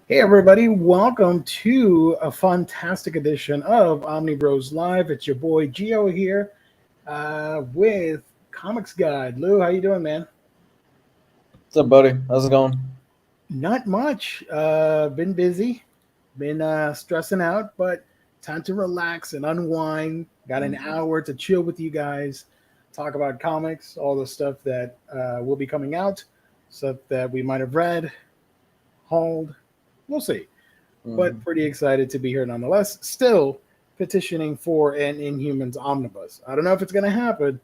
Hey everybody, welcome to a fantastic edition of Omni Bros Live. It's your boy Gio here with Comics Guide. Lou, how you doing, man? What's up, buddy? How's it going? Not much. Been busy, been stressing out, but time to relax and unwind. Got an hour to chill with you guys, talk about comics, all the stuff that will be coming out, stuff that we might have read, hauled. We'll see. But pretty excited to be here nonetheless. Still petitioning for an Inhumans omnibus. I don't know if it's going to happen,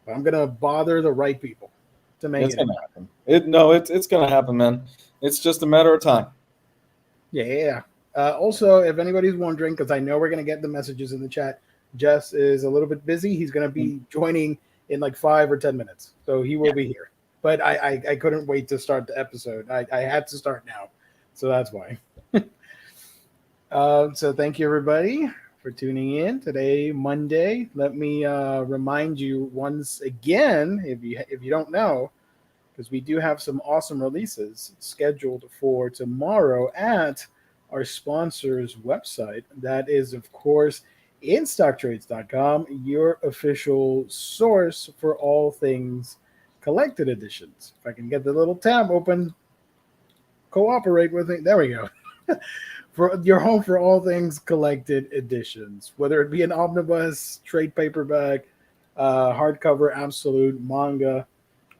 but I'm going to bother the right people to make It's it. gonna happen. It's gonna happen, man. It's just a matter of time. Yeah. Also, if anybody's wondering, because I know we're going to get the messages in the chat, Jess is a little bit busy. He's going to be joining in like 5 or 10 minutes. So he will be here. But I couldn't wait to start the episode. I had to start now. So that's why. So thank you everybody for tuning in today, Monday. Let me remind you once again, if you don't know, because we do have some awesome releases scheduled for tomorrow at our sponsor's website. That is, of course, instocktrades.com, your official source for all things collected editions. If I can get the little tab open, cooperate with me. There we go. For your home for all things collected editions, whether it be an omnibus, trade paperback, hardcover, absolute, manga,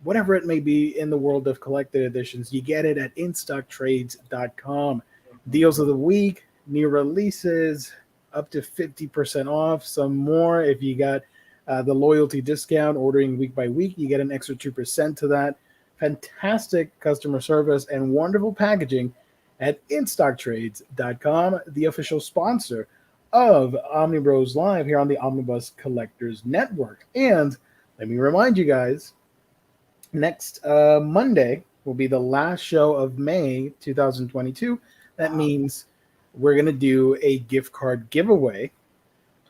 whatever it may be in the world of collected editions, you get it at instocktrades.com. Deals of the week, new releases, up to 50% off, some more. If you got the loyalty discount, ordering week by week, you get an extra 2% to that. Fantastic customer service and wonderful packaging at instocktrades.com, the official sponsor of Omni Bros Live here on the Omnibus Collectors Network. And let me remind you guys, next Monday will be the last show of May 2022. That means we're going to do a gift card giveaway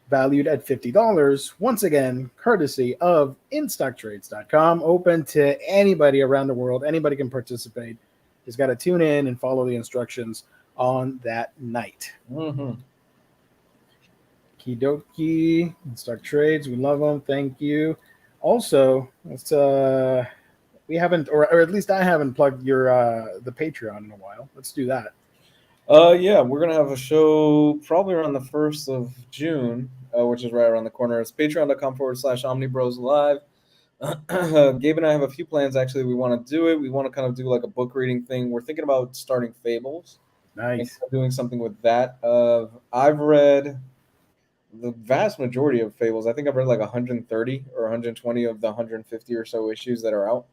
valued at $50, once again, courtesy of instocktrades.com, open to anybody around the world. Anybody can participate. Just got to tune in and follow the instructions on that night. Kidoki, Stock Trades, we love them. Thank you. Also, let's we haven't, or at least I haven't plugged your the Patreon in a while. Let's do that. Yeah, we're gonna have a show probably around the 1st of June, which is right around the corner. It's patreon.com/omnibroslive. Gabe and I have a few plans. Actually, we want to do it. We want to kind of do like a book reading thing. We're thinking about starting Fables. Nice. Doing something with that. I've read the vast majority of Fables. I think I've read like 130 or 120 of the 150 or so issues that are out.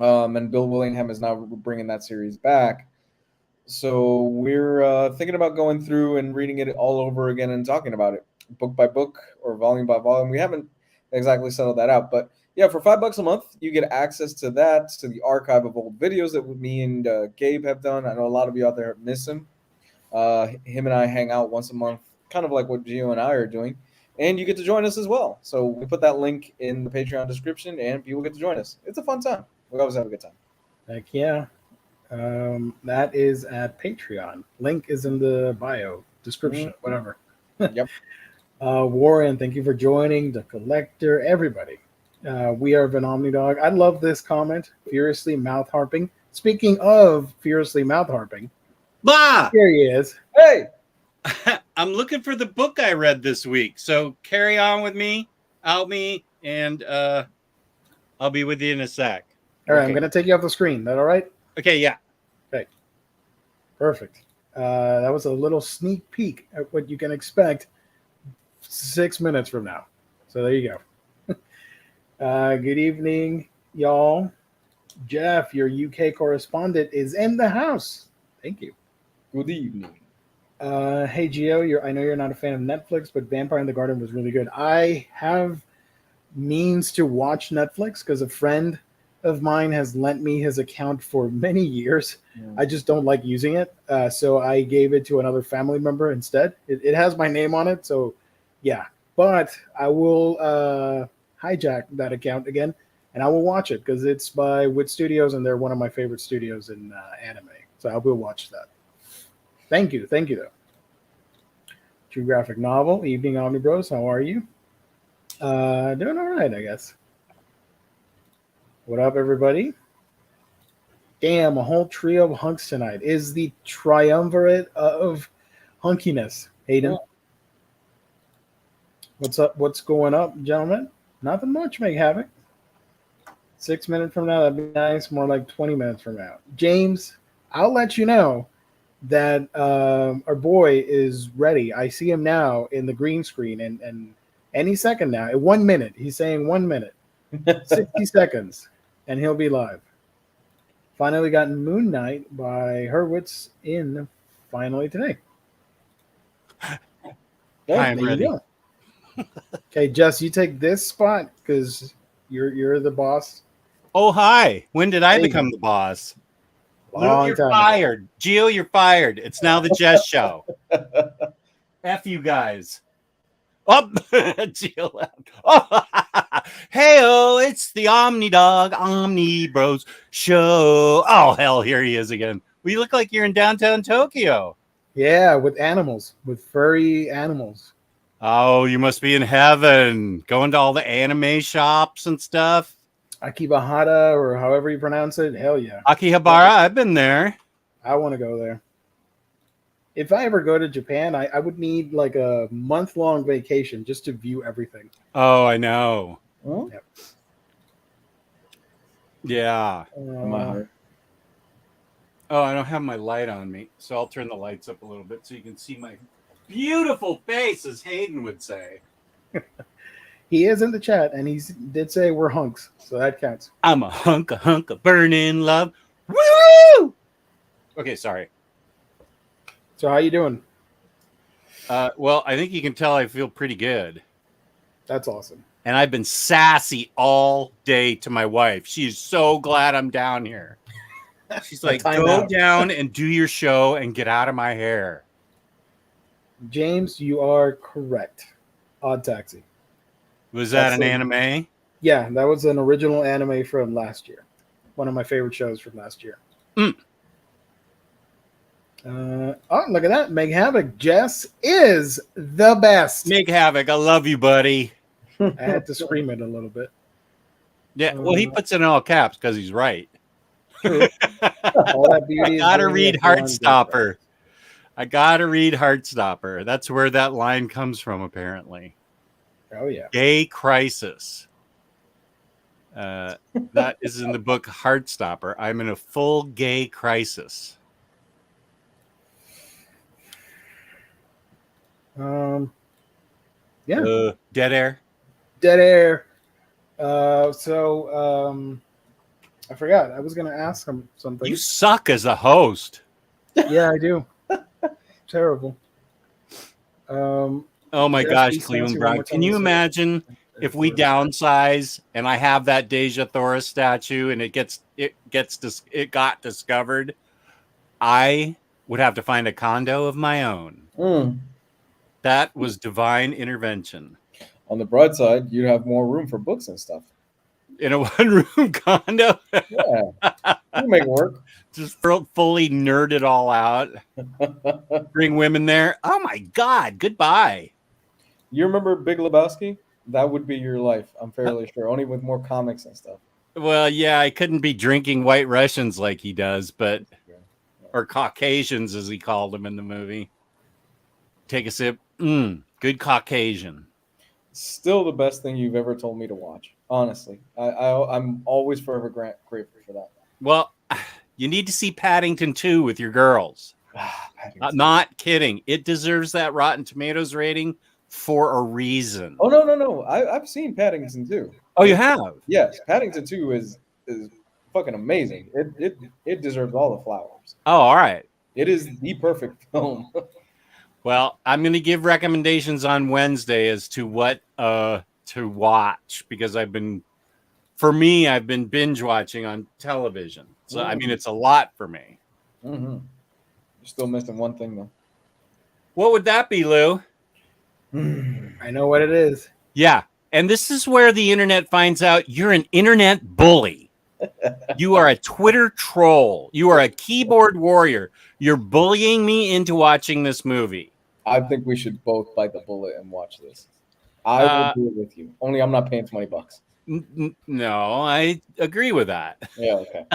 And Bill Willingham is now bringing that series back. So we're thinking about going through and reading it all over again and talking about it book by book or volume by volume. We haven't exactly settled that out, but yeah, for $5 a month, you get access to that, to the archive of old videos that me and Gabe have done. I know a lot of you out there miss him. Him and I hang out once a month, kind of like what Gio and I are doing, and you get to join us as well. So we put that link in the Patreon description, and people get to join us. It's a fun time. We always have a good time. Heck yeah. That is at Patreon. Link is in the bio, description, whatever. Yep. Warren, thank you for joining. The Collector, everybody. We are Van Omni Dog. I love this comment. Furiously mouth harping. Speaking of furiously mouth harping, Blah! Here he is. Hey! I'm looking for the book I read this week. So carry on with me, out me, and I'll be with you in a sec. All right, I'm going to take you off the screen. That all right? Okay, yeah. Okay. Perfect. That was a little sneak peek at what you can expect 6 minutes from now. So there you go. Good evening, y'all. Jeff, your UK correspondent, is in the house. Thank you. Good evening. Hey, Gio, I know you're not a fan of Netflix, but Vampire in the Garden was really good. I have means to watch Netflix because a friend of mine has lent me his account for many years. I just don't like using it. So I gave it to another family member instead. It has my name on it. So yeah, but I will hijack that account again and I will watch it because it's by Wit Studios and they're one of my favorite studios in anime. So I will watch that. Thank you, though. True graphic novel, Evening Omni Bros. How are you? Doing all right, I guess. What up, everybody? Damn, a whole trio of hunks tonight. Is the triumvirate of hunkiness. Hayden, what's up? What's going up, gentlemen? Nothing much, Make Havoc. 6 minutes from now, that'd be nice. More like 20 minutes from now. James, I'll let you know that our boy is ready. I see him now in the green screen, and any second now, at 1 minute, he's saying 1 minute, 60 seconds, and he'll be live. Finally got Moon Knight by Hurwitz in finally today. I'm ready. Okay, Jess, you take this spot because you're the boss. Oh, hi. When did I become the boss? Lou, you're fired. Gio, you're fired. It's now the Jess show. F you guys. Oh, Gio left. Oh, hey-oh, it's the Omni Bros show. Oh, hell, here he is again. We look like you're in downtown Tokyo. Yeah, with animals, with furry animals. Oh, you must be in heaven. Going to all the anime shops and stuff. Akibahara, or however you pronounce it. Hell yeah. Akihabara, I've been there. I want to go there. If I ever go to Japan, I would need like a month-long vacation just to view everything. Oh, I know. Huh? Yep. Yeah. Oh, I don't have my light on me, so I'll turn the lights up a little bit so you can see my beautiful face, as Hayden would say. He is in the chat, and he did say we're hunks, so that counts. I'm a hunk of burning love. Woo! Okay, sorry. So how you doing? Well, I think you can tell I feel pretty good. That's awesome. And I've been sassy all day to my wife. She's so glad I'm down here. She's like, go down and do your show and get out of my hair. James, you are correct. Odd Taxi. Was that an anime? Yeah, that was an original anime from last year. One of my favorite shows from last year. Mm. Oh, look at that. Meg Havoc. Jess is the best. Make Havoc. I love you, buddy. I had to scream it a little bit. Yeah, well, he puts it in all caps because he's right. True. All that beauty I gotta read Heartstopper. That's where that line comes from, apparently. Oh, yeah. Gay crisis. That is in the book Heartstopper. I'm in a full gay crisis. Yeah. Dead air. Dead air. I forgot. I was going to ask him something. You suck as a host. Yeah, I do. Terrible. Oh my gosh, Cleveland Brown. Can you imagine if we downsize and I have that Deja Thoris statue and it got discovered? I would have to find a condo of my own. That was divine intervention. On the bright side, you'd have more room for books and stuff. In a one-room condo? Yeah. You make it work. Just fully nerd it all out. Bring women there. Oh my God, goodbye. You remember Big Lebowski? That would be your life, I'm fairly sure. Only with more comics and stuff. Well, yeah, I couldn't be drinking White Russians like he does, but or Caucasians as he called them in the movie. Take a sip. Good Caucasian. Still the best thing you've ever told me to watch. Honestly, I'm always forever grateful for that. Well, you need to see Paddington 2 with your girls. Not kidding. It deserves that Rotten Tomatoes rating for a reason. Oh, no. I've seen Paddington 2. Oh, you have? Yes. Paddington 2 is fucking amazing. It deserves all the flowers. Oh, all right. It is the perfect film. Well, I'm going to give recommendations on Wednesday as to what to watch because I've been binge watching on television. So, I mean, it's a lot for me. Mm-hmm. You're still missing one thing, though. What would that be, Lou? I know what it is. Yeah. And this is where the internet finds out you're an internet bully. You are a Twitter troll. You are a keyboard warrior. You're bullying me into watching this movie. I think we should both bite the bullet and watch this. I will do it with you. Only I'm not paying $20. No, I agree with that. Yeah, okay.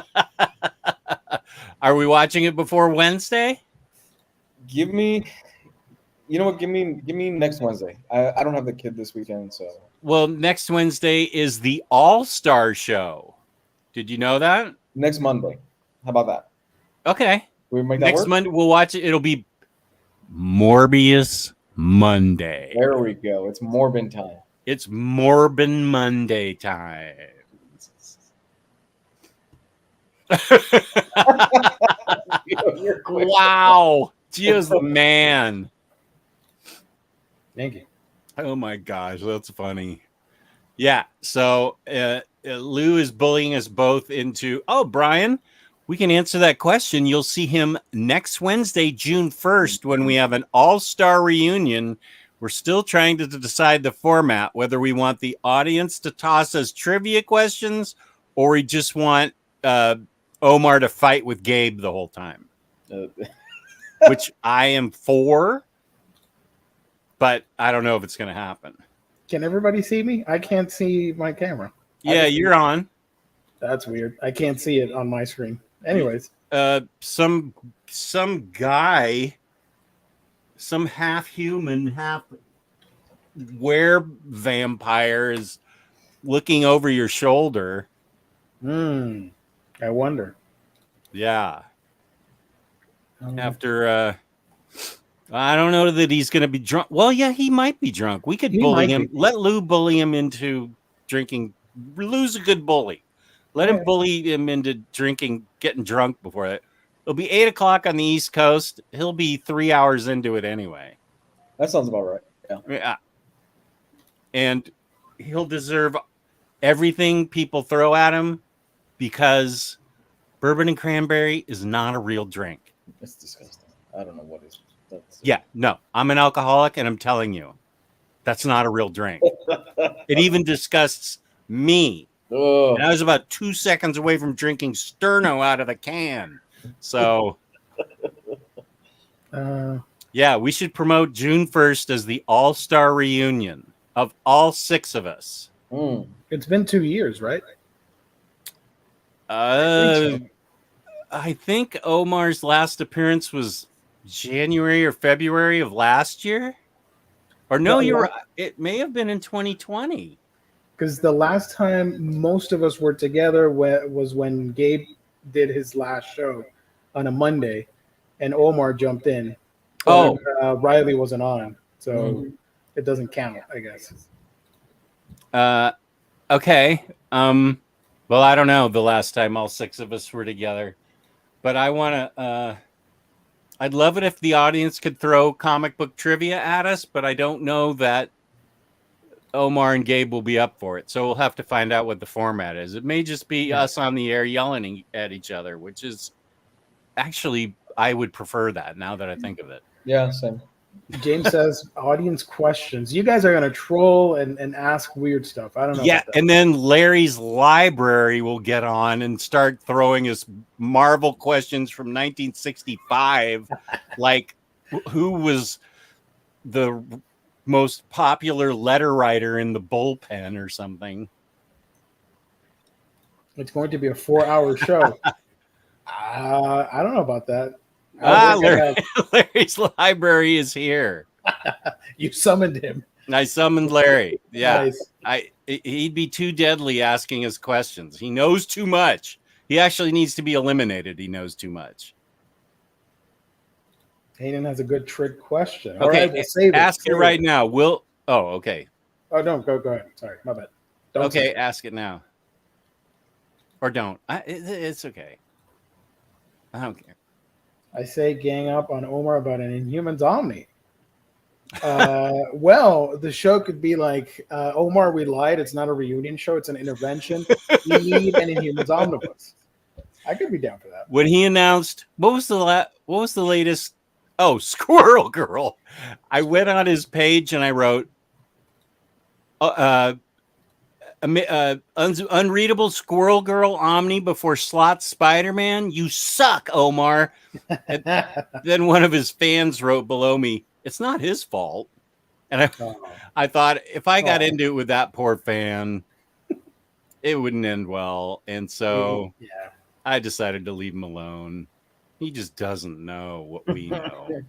Are we watching it before Wednesday? Give me, you know what? Give me next Wednesday. I don't have the kid this weekend, so. Well, next Wednesday is the All-Star Show. Did you know that? Next Monday. How about that? Okay. We make that Next work? Monday we'll watch it. It'll be Morbius Monday. There we go. It's Morbin time. It's Morbin Monday time. Wow. Gio's the man. Thank you. Oh my gosh, that's funny. Yeah, so Lou is bullying us both into, Brian, we can answer that question. You'll see him next Wednesday, June 1st, when we have an all-star reunion. We're still trying to decide the format, whether we want the audience to toss us trivia questions or we just want Omar to fight with Gabe the whole time, which I am for, but I don't know if it's going to happen. Can everybody see me? I can't see my camera. Yeah, you're on. That's weird. I can't see it on my screen. Anyways, some guy, some half human, half were vampire is looking over your shoulder. I wonder. Yeah. After I don't know that he's going to be drunk. Well, yeah, he might be drunk. We could bully him. Let Lou bully him into drinking. Lou's a good bully. Let him bully him into drinking, getting drunk before that. It'll be 8:00 on the East Coast. He'll be 3 hours into it anyway. That sounds about right. Yeah. And he'll deserve everything people throw at him because bourbon and cranberry is not a real drink. It's disgusting. I don't know what is. Yeah, no, I'm an alcoholic and I'm telling you, that's not a real drink. It even disgusts me. And I was about 2 seconds away from drinking Sterno out of the can. So, yeah, we should promote June 1st as the all-star reunion of all 6 of us. It's been 2 years, right? I think Omar's last appearance was January or February of last year. Or no, it may have been in 2020. Because the last time most of us were together was when Gabe did his last show on a Monday, and Omar jumped in. Riley wasn't on, so it doesn't count, I guess. Okay. Well, I don't know the last time all 6 of us were together, but I want to. I'd love it if the audience could throw comic book trivia at us, but I don't know that Omar and Gabe will be up for it. So we'll have to find out what the format is. It may just be us on the air yelling at each other, which is actually, I would prefer that now that I think of it. Yeah, same. James says audience questions. You guys are going to troll and ask weird stuff. I don't know. Yeah, and then Larry's library will get on and start throwing us Marvel questions from 1965. Like, who was the most popular letter writer in the bullpen or something? It's going to be a 4-hour show. I don't know about that. Larry's library is here. You summoned him. I summoned Larry. Yeah. Nice. He'd be too deadly asking us questions. He knows too much. He actually needs to be eliminated. He knows too much. Hayden has a good trick question. Okay, all right, we'll save ask it right now. Okay. Oh, no, go ahead. Sorry, my bad. Okay, ask it now. Or don't. It's okay. I don't care. I say gang up on Omar about an Inhumans Omni. Well, the show could be like, Omar, we lied. It's not a reunion show. It's an intervention. We need an Inhumans Omnibus. I could be down for that. When he announced, what was the latest? Oh, Squirrel Girl. I went on his page and I wrote, Unreadable Squirrel Girl Omni before Slot Spider-Man. You suck, Omar. And then one of his fans wrote below me, it's not his fault. And I thought if I got into it with that poor fan, it wouldn't end well. And so I decided to leave him alone. He just doesn't know what we know.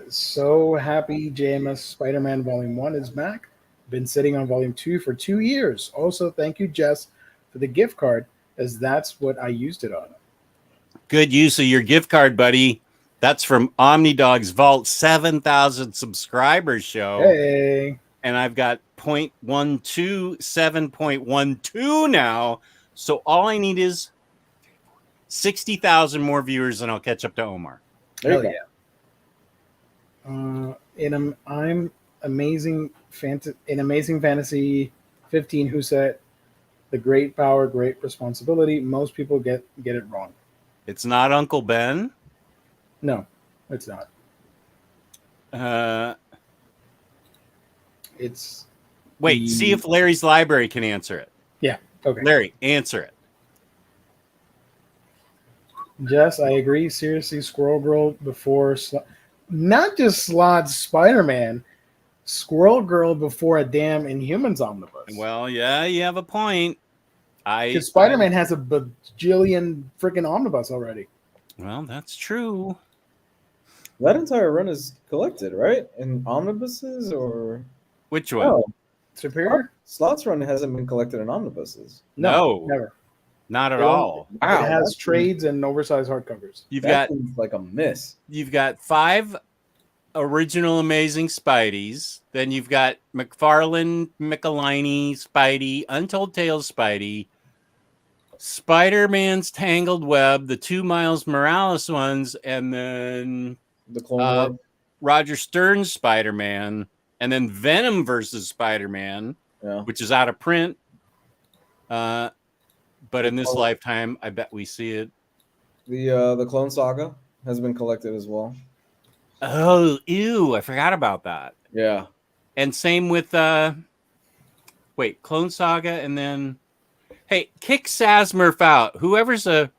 So happy JMS Spider-Man Volume 1 is back. Been sitting on Volume 2 for 2 years. Also, thank you, Jess, for the gift card, as that's what I used it on. Good use of your gift card, buddy. That's from OmniDog's Vault 7,000 subscribers show. Hey. And I've got 7.12 now. So all I need is 60,000 more viewers and I'll catch up to Omar. Hell yeah. I'm Amazing Fantasy 15, who said the great power, great responsibility. Most people get it wrong. It's not Uncle Ben. No, it's not. It's wait. See if Larry's library can answer it. Yeah. Okay. Larry, answer it. Jess, I agree. Seriously, Squirrel Girl before, not just Slot Spider-Man. Squirrel Girl before a damn Inhumans omnibus. Well, yeah, you have a point. Because Spider-Man has a bajillion freaking omnibus already. Well, that's true. That entire run is collected, right? In omnibuses or which one? Oh, Superior? Slot's run hasn't been collected in omnibuses. No, never. Not at all. Wow, it has trades and oversized hardcovers. You've got like a miss. You've got 5 original Amazing Spideys. Then you've got McFarlane, Michelini, Spidey, Untold Tales Spidey, Spider-Man's Tangled Web, the 2 Miles Morales ones, and then the Clone Roger Stern's Spider-Man, and then Venom versus Spider-Man, which is out of print. But in this lifetime, I bet we see it. The Clone Saga has been collected as well. Oh, ew! I forgot about that. Yeah, and same with Clone Saga, and then kick Sazmurf out. Whoever's at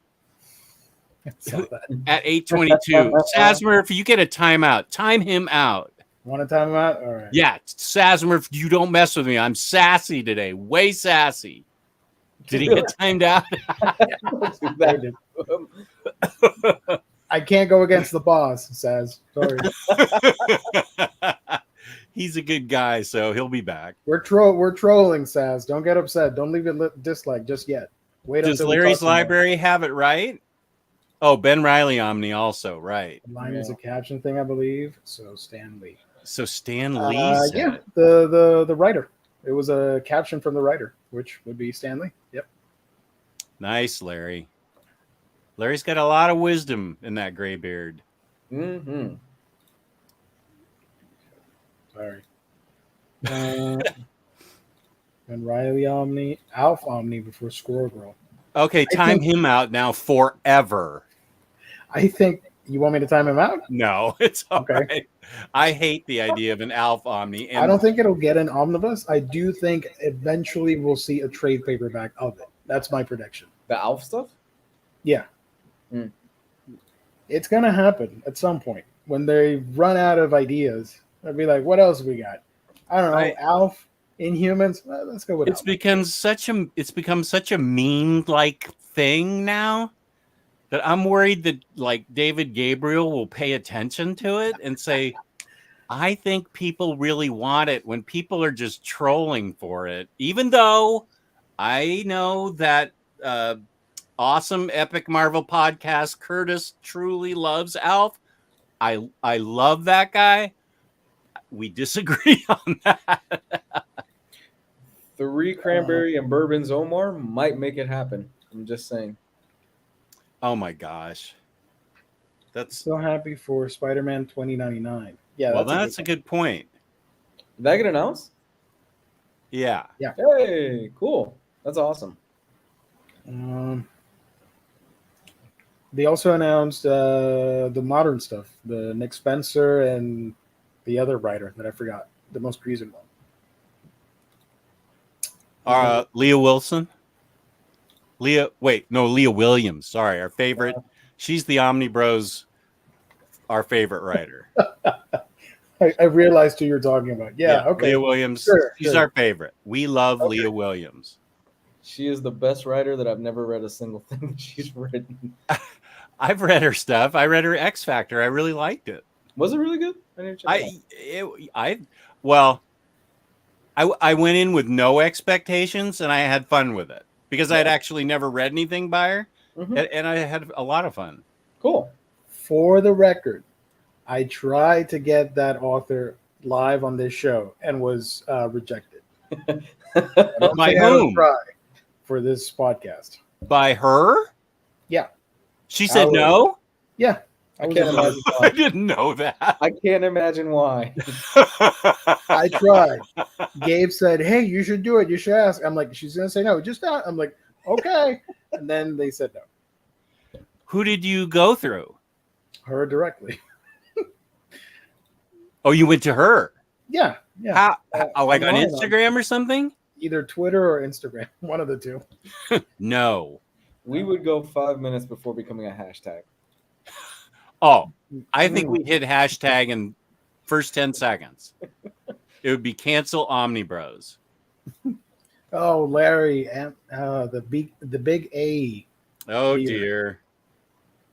8:22, Sazmurf, you get a timeout. Time him out. Want to time him out? All right. Yeah, Sazmurf, you don't mess with me. I'm sassy today. Way sassy. Did he get timed out? I can't go against the boss, Saz. Sorry. He's a good guy, so he'll be back. We're trolling, Saz. Don't get upset. Don't leave it dislike just yet. Wait. Does Larry's library have it right? Oh, Ben Riley Omni also, right. Line is a caption thing, I believe. So Stan Lee. So Stan Lee said yeah, the writer. It was a caption from the writer, which would be Stan Lee. Yep. Nice, Larry. Larry's got a lot of wisdom in that gray beard. Mm-hmm. Sorry. And Riley Omni, Alf Omni before Squirrel Girl. Okay, time him out now forever. I think you want me to time him out? No, it's okay. Right. I hate the idea of an Alf Omni. And I don't think it'll get an omnibus. I do think eventually we'll see a trade paperback of it. That's my prediction. The Alf stuff? Yeah. It's going to happen at some point. When they run out of ideas, they'll be like, what else we got? I don't know. Alf, Inhumans. Let's go with Alf. It's become such a meme-like thing now that I'm worried that like David Gabriel will pay attention to it and say, I think people really want it when people are just trolling for it. Even though I know that awesome Epic Marvel podcast Curtis truly loves Alf. I love that guy. We disagree on that. 3 cranberry and bourbons Omar might make it happen. I'm just saying. Oh my gosh. That's so happy for Spider-Man 2099. Yeah, well, that's a good point. Did that get announced? Yeah. Yeah. Hey, cool. That's awesome. They also announced the modern stuff, the Nick Spencer and the other writer that I forgot, the most recent one. Leah Wilson. Leah Williams. Sorry, our favorite. She's the Omni Bros, our favorite writer. I realized who you're talking about. Yeah, okay. Leah Williams. She's our favorite. We love Leah Williams. She is the best writer that I've never read a single thing that she's written. I've read her stuff. I read her X Factor. I really liked it. Was it really good? I didn't check I went in with no expectations and I had fun with it because I had actually never read anything by her, and I had a lot of fun. Cool. For the record, I tried to get that author live on this show and was rejected. By whom? For this podcast. By her? Yeah. She said no? Yeah. I can't imagine why. I didn't know that. I can't imagine why. I tried. Gabe said, "Hey, you should do it. You should ask." I'm like, "She's gonna say no. Just not." I'm like, "Okay," and then they said no. Who did you go through? Her directly. Oh, you went to her? Yeah. Yeah. Like on Instagram or something? Either Twitter or Instagram. One of the two. No. We would go 5 minutes before becoming a hashtag. Oh, I think we hit hashtag in first 10 seconds. It would be cancel Omni Bros. Oh, Larry, and the big A. Oh dear.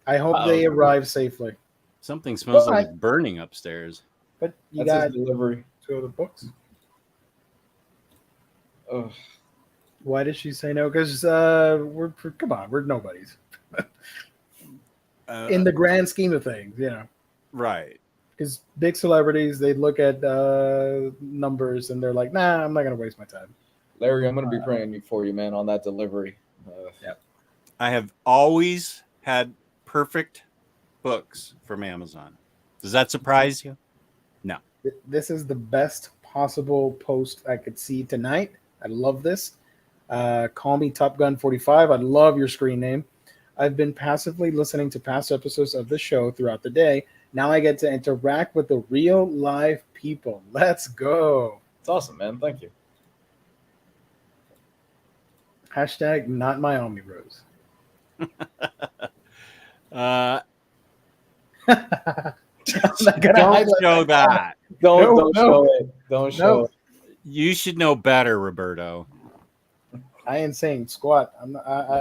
I hope they arrive safely. Something smells like it's burning upstairs. But you That's got his delivery. 2 of the books. Ugh. Why did she say no? Because we're nobodies. In the grand scheme of things, Right. Because big celebrities, they look at numbers and they're like, "Nah, I'm not gonna waste my time." Larry, I'm going to be praying for you, man, on that delivery. I have always had perfect books from Amazon. Does that surprise you? No. This is the best possible post I could see tonight. I love this. Call me Top Gun 45. I love your screen name. I've been passively listening to past episodes of the show throughout the day. Now I get to interact with the real live people. Let's go. It's awesome, man. Thank you. Hashtag not my Omnibros. Don't Don't show that. Don't show it. Don't show it. You should know better, Roberto. I ain't saying squat.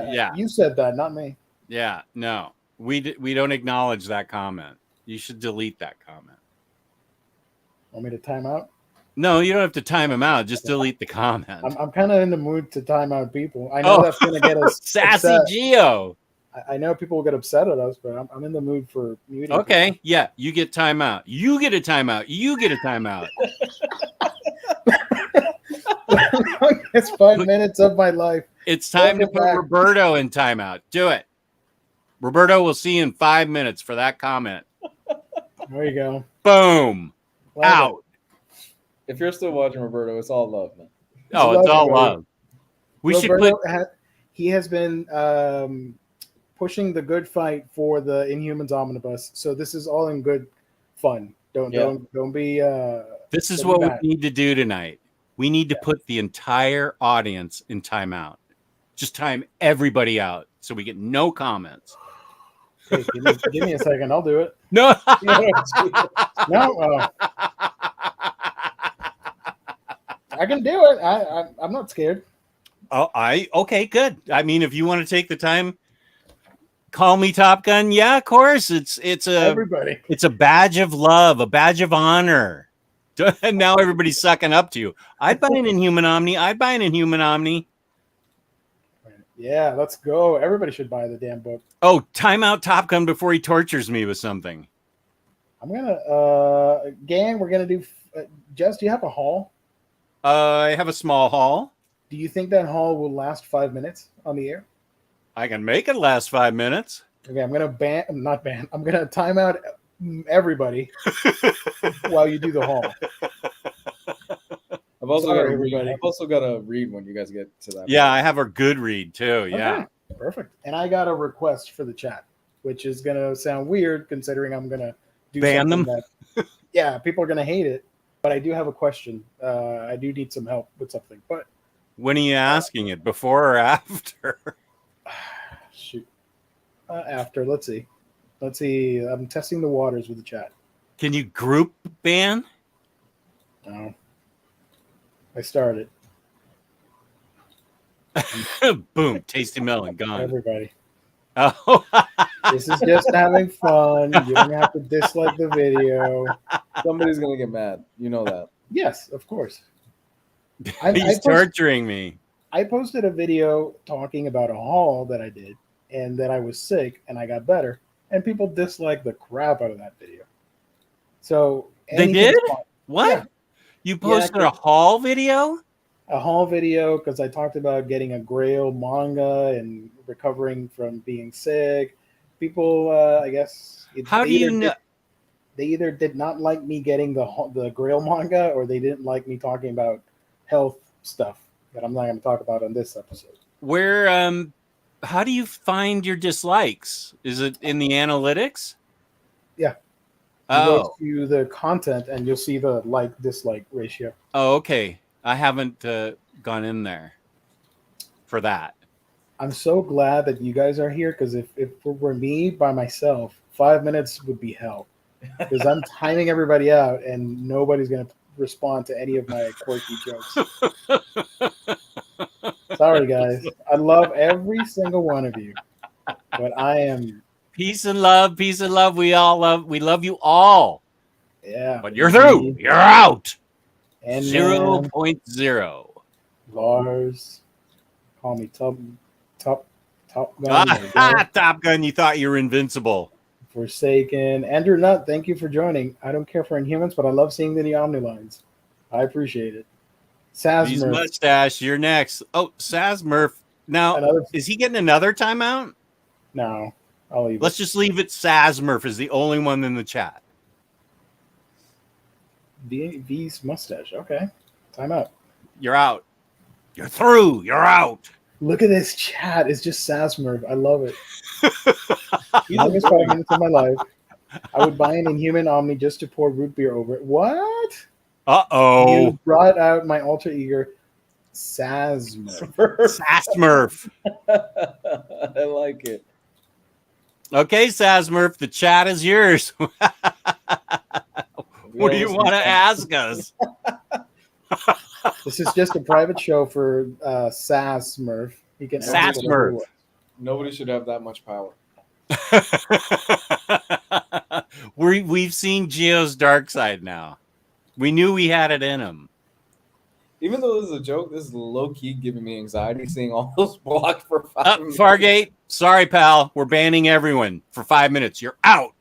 Yeah. You said that, not me. Yeah, no. We don't acknowledge that comment. You should delete that comment. Want me to time out? No, you don't have to time him out. Just delete the comment. I'm kind of in the mood to time out people. I know that's going to get us sassy upset. Geo. I know people will get upset at us, but I'm in the mood for muting. Okay, people. yeah, you get time out. You get a timeout. You get a timeout. It's 5 minutes of my life. It's time to put Roberto in timeout. Do it. Roberto, we'll see you in 5 minutes for that comment. There you go. Boom. Out. If you're still watching, Roberto, it's all love, man. Oh, it's all love. We should put. He has been pushing the good fight for the Inhumans Omnibus, so this is all in good fun. Don't be. This is what we need to do tonight. We need to put the entire audience in timeout. Just time everybody out so we get no comments. Hey, give me a second. I'll do it. No. No. I can do it. I'm not scared. Oh, okay, good. I mean, if you want to take the time, call me Top Gun. Yeah, of course. It's Everybody. It's a badge of love, a badge of honor. And now everybody's sucking up to you. I'd buy an Inhuman Omni. Yeah, let's go. Everybody should buy the damn book. Oh, time out Top Gun before he tortures me with something. I'm gonna gang. We're gonna do. Jess, do you have a haul? I have a small haul. Do you think that haul will last 5 minutes on the air? I can make it last 5 minutes. Okay, I'm gonna I'm gonna time out everybody while you do the haul. I've also got to read when you guys get to that. Yeah, I have a good read too. Yeah, okay, perfect. And I got a request for the chat, which is gonna sound weird considering I'm gonna do ban them. Yeah, people are gonna hate it, but I do have a question. I do need some help with something, but When are you asking it? Before or after? Shoot. After. Let's see. I'm testing the waters with the chat. Can you group ban? No. I started. Boom. Tasty melon. Gone. Everybody. Oh. This is just having fun. You don't have to dislike the video. Somebody's gonna get mad. You know that. Yes, of course. He's torturing me. I posted a video talking about a haul that I did and that I was sick and I got better, and people disliked the crap out of that video. So they did? What? Yeah. You posted a haul video? A haul video because I talked about getting a Grail manga and recovering from being sick. People, I guess. How do you know? They either did not like me getting the Grail manga, or they didn't like me talking about health stuff that I'm not going to talk about on this episode. Where? How do you find your dislikes? Is it in the analytics? Yeah. You go to the content and you'll see the like-dislike ratio. Oh, okay. I haven't gone in there for that. I'm so glad that you guys are here, because if it were me by myself, 5 minutes would be hell. Because I'm timing everybody out and nobody's going to respond to any of my quirky jokes. Sorry, guys. I love every single one of you, but I am... Peace and love. We love you all. Yeah. But you're through. You're out. And 0.0. Lars. Call me Top Gun. Top Gun, you thought you were invincible. Forsaken. Andrew Nutt, thank you for joining. I don't care for Inhumans, but I love seeing the new Omni lines. I appreciate it. Sazmurf. Mustache, you're next. Oh, Sazmurf. Now, is he getting another timeout? No. I'll leave Let's just leave it. Sazmurf is the only one in the chat. V's mustache. Okay. Time out. You're out. You're through. You're out. Look at this chat. It's just Sazmurf. I love it. Longest 5 minutes of my life. I would buy an Inhuman Omni just to pour root beer over it. What? Uh-oh. You brought out my alter ego, Sazmurf. Sazmurf. I like it. Okay, Sazmurf, the chat is yours. What do you want to ask us? This is just a private show for Sazmurf. He can Sazmurf. Nobody should have that much power. We've seen Geo's dark side now. We knew we had it in him. Even though this is a joke, this is low-key giving me anxiety seeing all those blocked for 5 minutes. Fargate, sorry, pal. We're banning everyone for 5 minutes. You're out.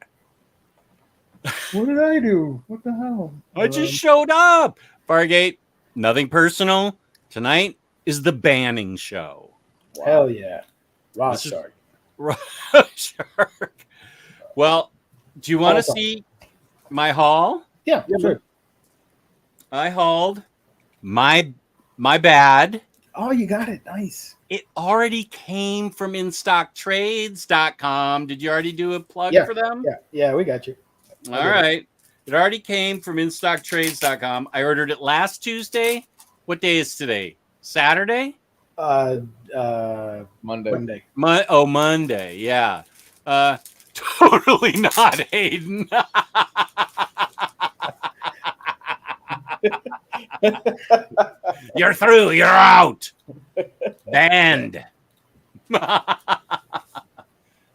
What did I do? What the hell? I just showed up. Fargate, nothing personal. Tonight is the banning show. Wow. Hell yeah. Raw Shark. Shark. Well, do you want to see my haul? Yeah, sure. I hauled my bad. Oh, you got it. Nice. It already came from InStockTrades.com. Did you already do a plug for them? Yeah, we got you. All right. It already came from InStockTrades.com. I ordered it last Tuesday. What day is today? Saturday? Monday. Monday. Yeah. Totally not Hayden. You're through. You're out. Banned.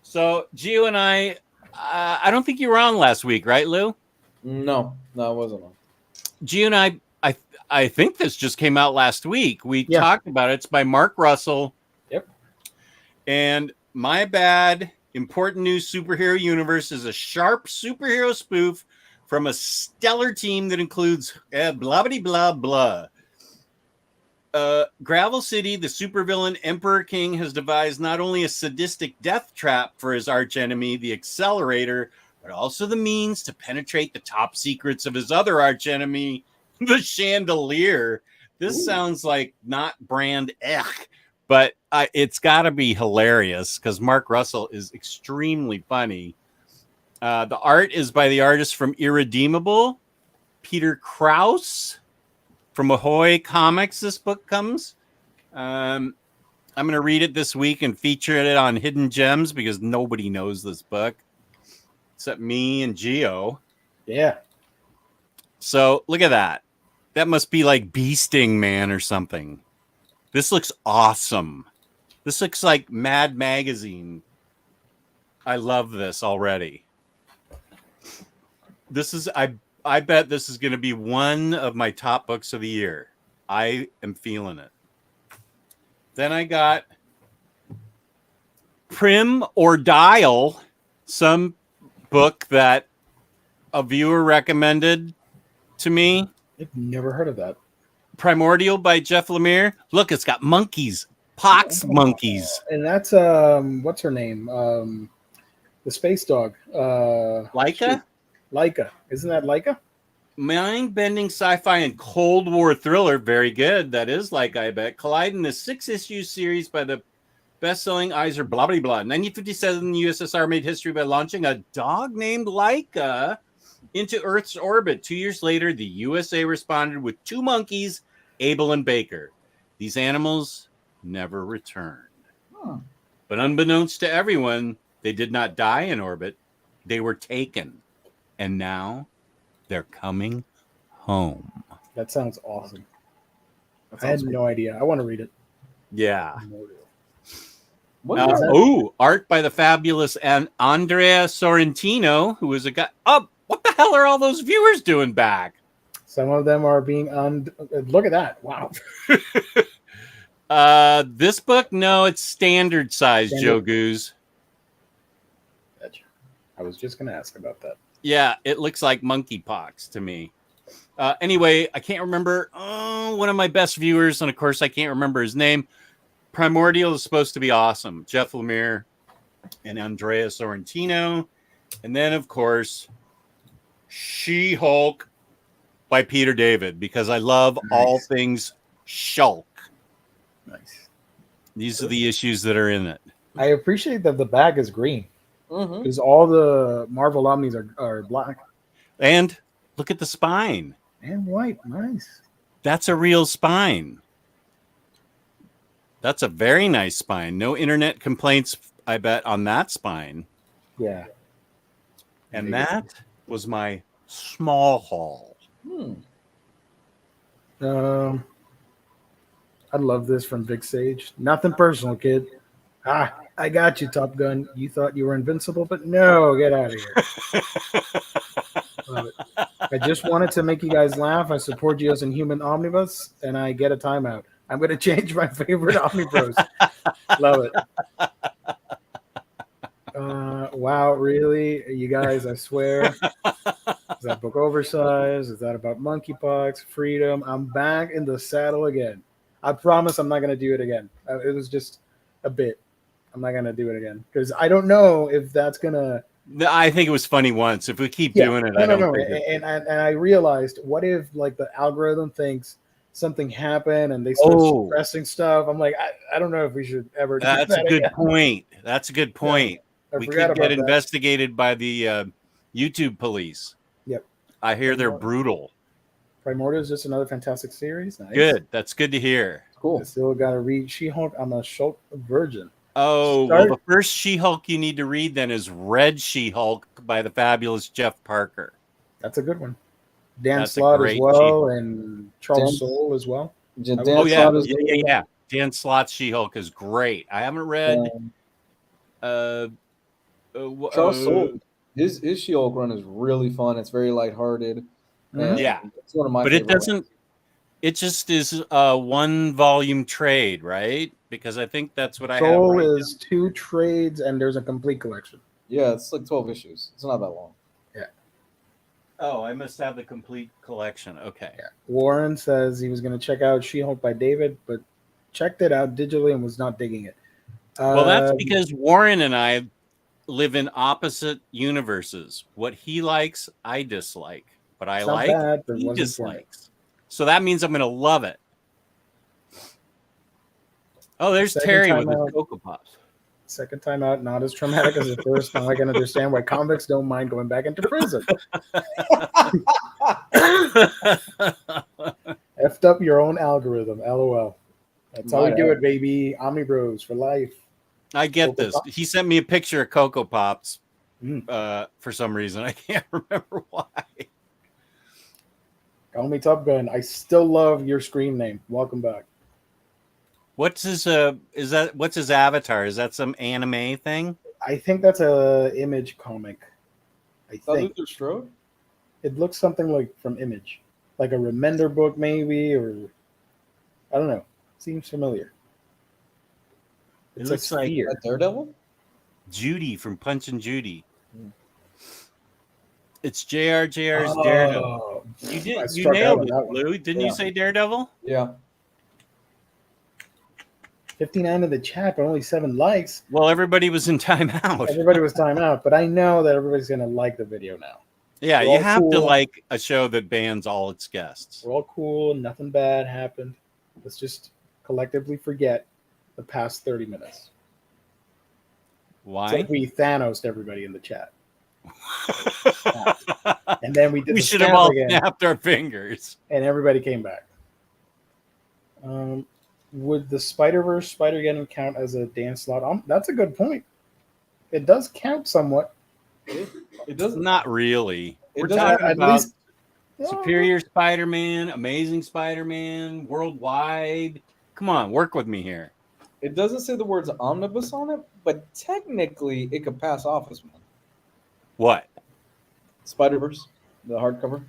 So, Gio and I don't think you were on last week, right, Lou? No, I wasn't on. Gio and I think this just came out last week. We talked about it. It's by Mark Russell. Yep. And My Bad, Important New Superhero Universe is a sharp superhero spoof from a stellar team that includes blah. Gravel City, the supervillain Emperor King, has devised not only a sadistic death trap for his archenemy, the Accelerator, but also the means to penetrate the top secrets of his other archenemy, the Chandelier. This sounds like not brand but it's got to be hilarious because Mark Russell is extremely funny. The art is by the artist from Irredeemable, Peter Krause. From Ahoy Comics, this book comes. I'm going to read it this week and feature it on Hidden Gems because nobody knows this book except me and Geo. Yeah. So look at that. That must be like Bee Sting Man or something. This looks awesome. This looks like Mad Magazine. I love this already. This is I bet this is going to be one of my top books of the year. I am feeling it. Then I got Prim or Dial, some book that a viewer recommended to me. I've never heard of that. Primordial by Jeff Lemire. Look, it's got monkeys, pox monkeys. And that's what's her name? The space dog. Laika? Laika. Isn't that Laika? Mind-bending sci-fi and Cold War thriller. Very good. That is Laika, I bet. Collide in the 6-issue series by the best-selling Eisner blah, blah, blah. 1957, the USSR made history by launching a dog named Laika into Earth's orbit. 2 years later, the USA responded with 2 monkeys, Abel and Baker. These animals never returned. But unbeknownst to everyone, they did not die in orbit. They were taken. And now they're coming home. That sounds awesome. I had no idea. I want to read it. Yeah. What art by the fabulous Andrea Sorrentino, who is a guy. Oh, what the hell are all those viewers doing back? Some of them are being look at that. Wow. This book, no, it's standard size, Joe Goose. I was just going to ask about that. Yeah, it looks like monkeypox to me. Anyway, I can't remember one of my best viewers, and of course, I can't remember his name. Primordial is supposed to be awesome. Jeff Lemire and Andrea Sorrentino. And then, of course, She-Hulk by Peter David, because I love all things Shulk. Nice. These are the issues that are in it. I appreciate that the bag is green. Because all the Marvel Omnis are black. And look at the spine. And white. Nice. That's a real spine. That's a very nice spine. No internet complaints, I bet, on that spine. Yeah. And that was my small haul. I love this from Vic Sage. Nothing personal, kid. I got you, Top Gun. You thought you were invincible, but no, get out of here. Love it. I just wanted to make you guys laugh. I support you as a human omnibus, and I get a timeout. I'm going to change my favorite Omni Bros. Love it. Wow, really? You guys, I swear. Is that book oversized? Is that about monkeypox, freedom? I'm back in the saddle again. I promise I'm not going to do it again. It was just a bit. I'm not going to do it again because I don't know if that's going to. I think it was funny once. If we keep doing it, I don't think and I realized, what if like the algorithm thinks something happened and they start suppressing stuff? I'm like, I don't know if we should ever do that. That's a good point. That's a good point. Yeah, we could get investigated by the YouTube police. Yep. I hear they're brutal. Primordial is just another fantastic series. Nice. Good. That's good to hear. Cool. I still got to read She-Hulk. I'm a Shulk virgin. Oh, well, the first She-Hulk you need to read then is Red She-Hulk by the fabulous Jeff Parker. That's a good one. Dan Slott as well, She-Hulk. And Charles Soule as well. Yeah. Dan Slott's She-Hulk is great. I haven't read Charles Soule. His She-Hulk run is really fun. It's very lighthearted. Yeah, it's one of my. But it doesn't. Ones. It just is a 1-volume trade, right? Because I think that's what I have. Soul is 2 trades, and there's a complete collection. Yeah, it's like 12 issues. It's not that long. Yeah. Oh, I must have the complete collection. Okay. Yeah. Warren says he was going to check out She-Hulk by David, but checked it out digitally and was not digging it. Well, that's because Warren and I live in opposite universes. What he likes, I dislike. What I like, he dislikes. So that means I'm going to love it. Oh, there's Terry with his Cocoa Pops. Second time out, not as traumatic as the first. Now I can understand why convicts don't mind going back into prison. Effed up your own algorithm, LOL. That's how we do it, baby. Omni Bros for life. I get Cocoa this. Pops? He sent me a picture of Cocoa Pops Mm. for some reason. I can't remember why. Call me Top Gun. I still love your screen name. Welcome back. What's his what's his avatar? Is that some anime thing? I think that's a Image comic. I think Luther Strode? it looks something like from Image, like a Remender book maybe, or I don't know. Seems familiar. It looks like A Daredevil? Judy from Punch and Judy. It's JR's Daredevil. You nailed it, Lou. Didn't you say Daredevil? Yeah. 59 in the chat, but only 7 likes. Well, everybody was in timeout. Everybody was timeout, but I know that everybody's gonna like the video now. Yeah, We're you all have to cool. like a show that bans all its guests. We're all cool. Nothing bad happened. Let's just collectively forget the past 30 minutes. Why? It's like we Thanos'd everybody in the chat. And then we did We the should have snap all again, snapped our fingers. and everybody came back. Would the Spider-Verse Spider-Geddon count as a dance slot? That's a good point. It does count somewhat. It doesn't. Not really. We're doesn't- talking At about least Superior Spider-Man, Amazing Spider-Man, Worldwide. Come on, work with me here. It doesn't say the words omnibus on it, but technically it could pass off as one. What? Spider-Verse, the hardcover.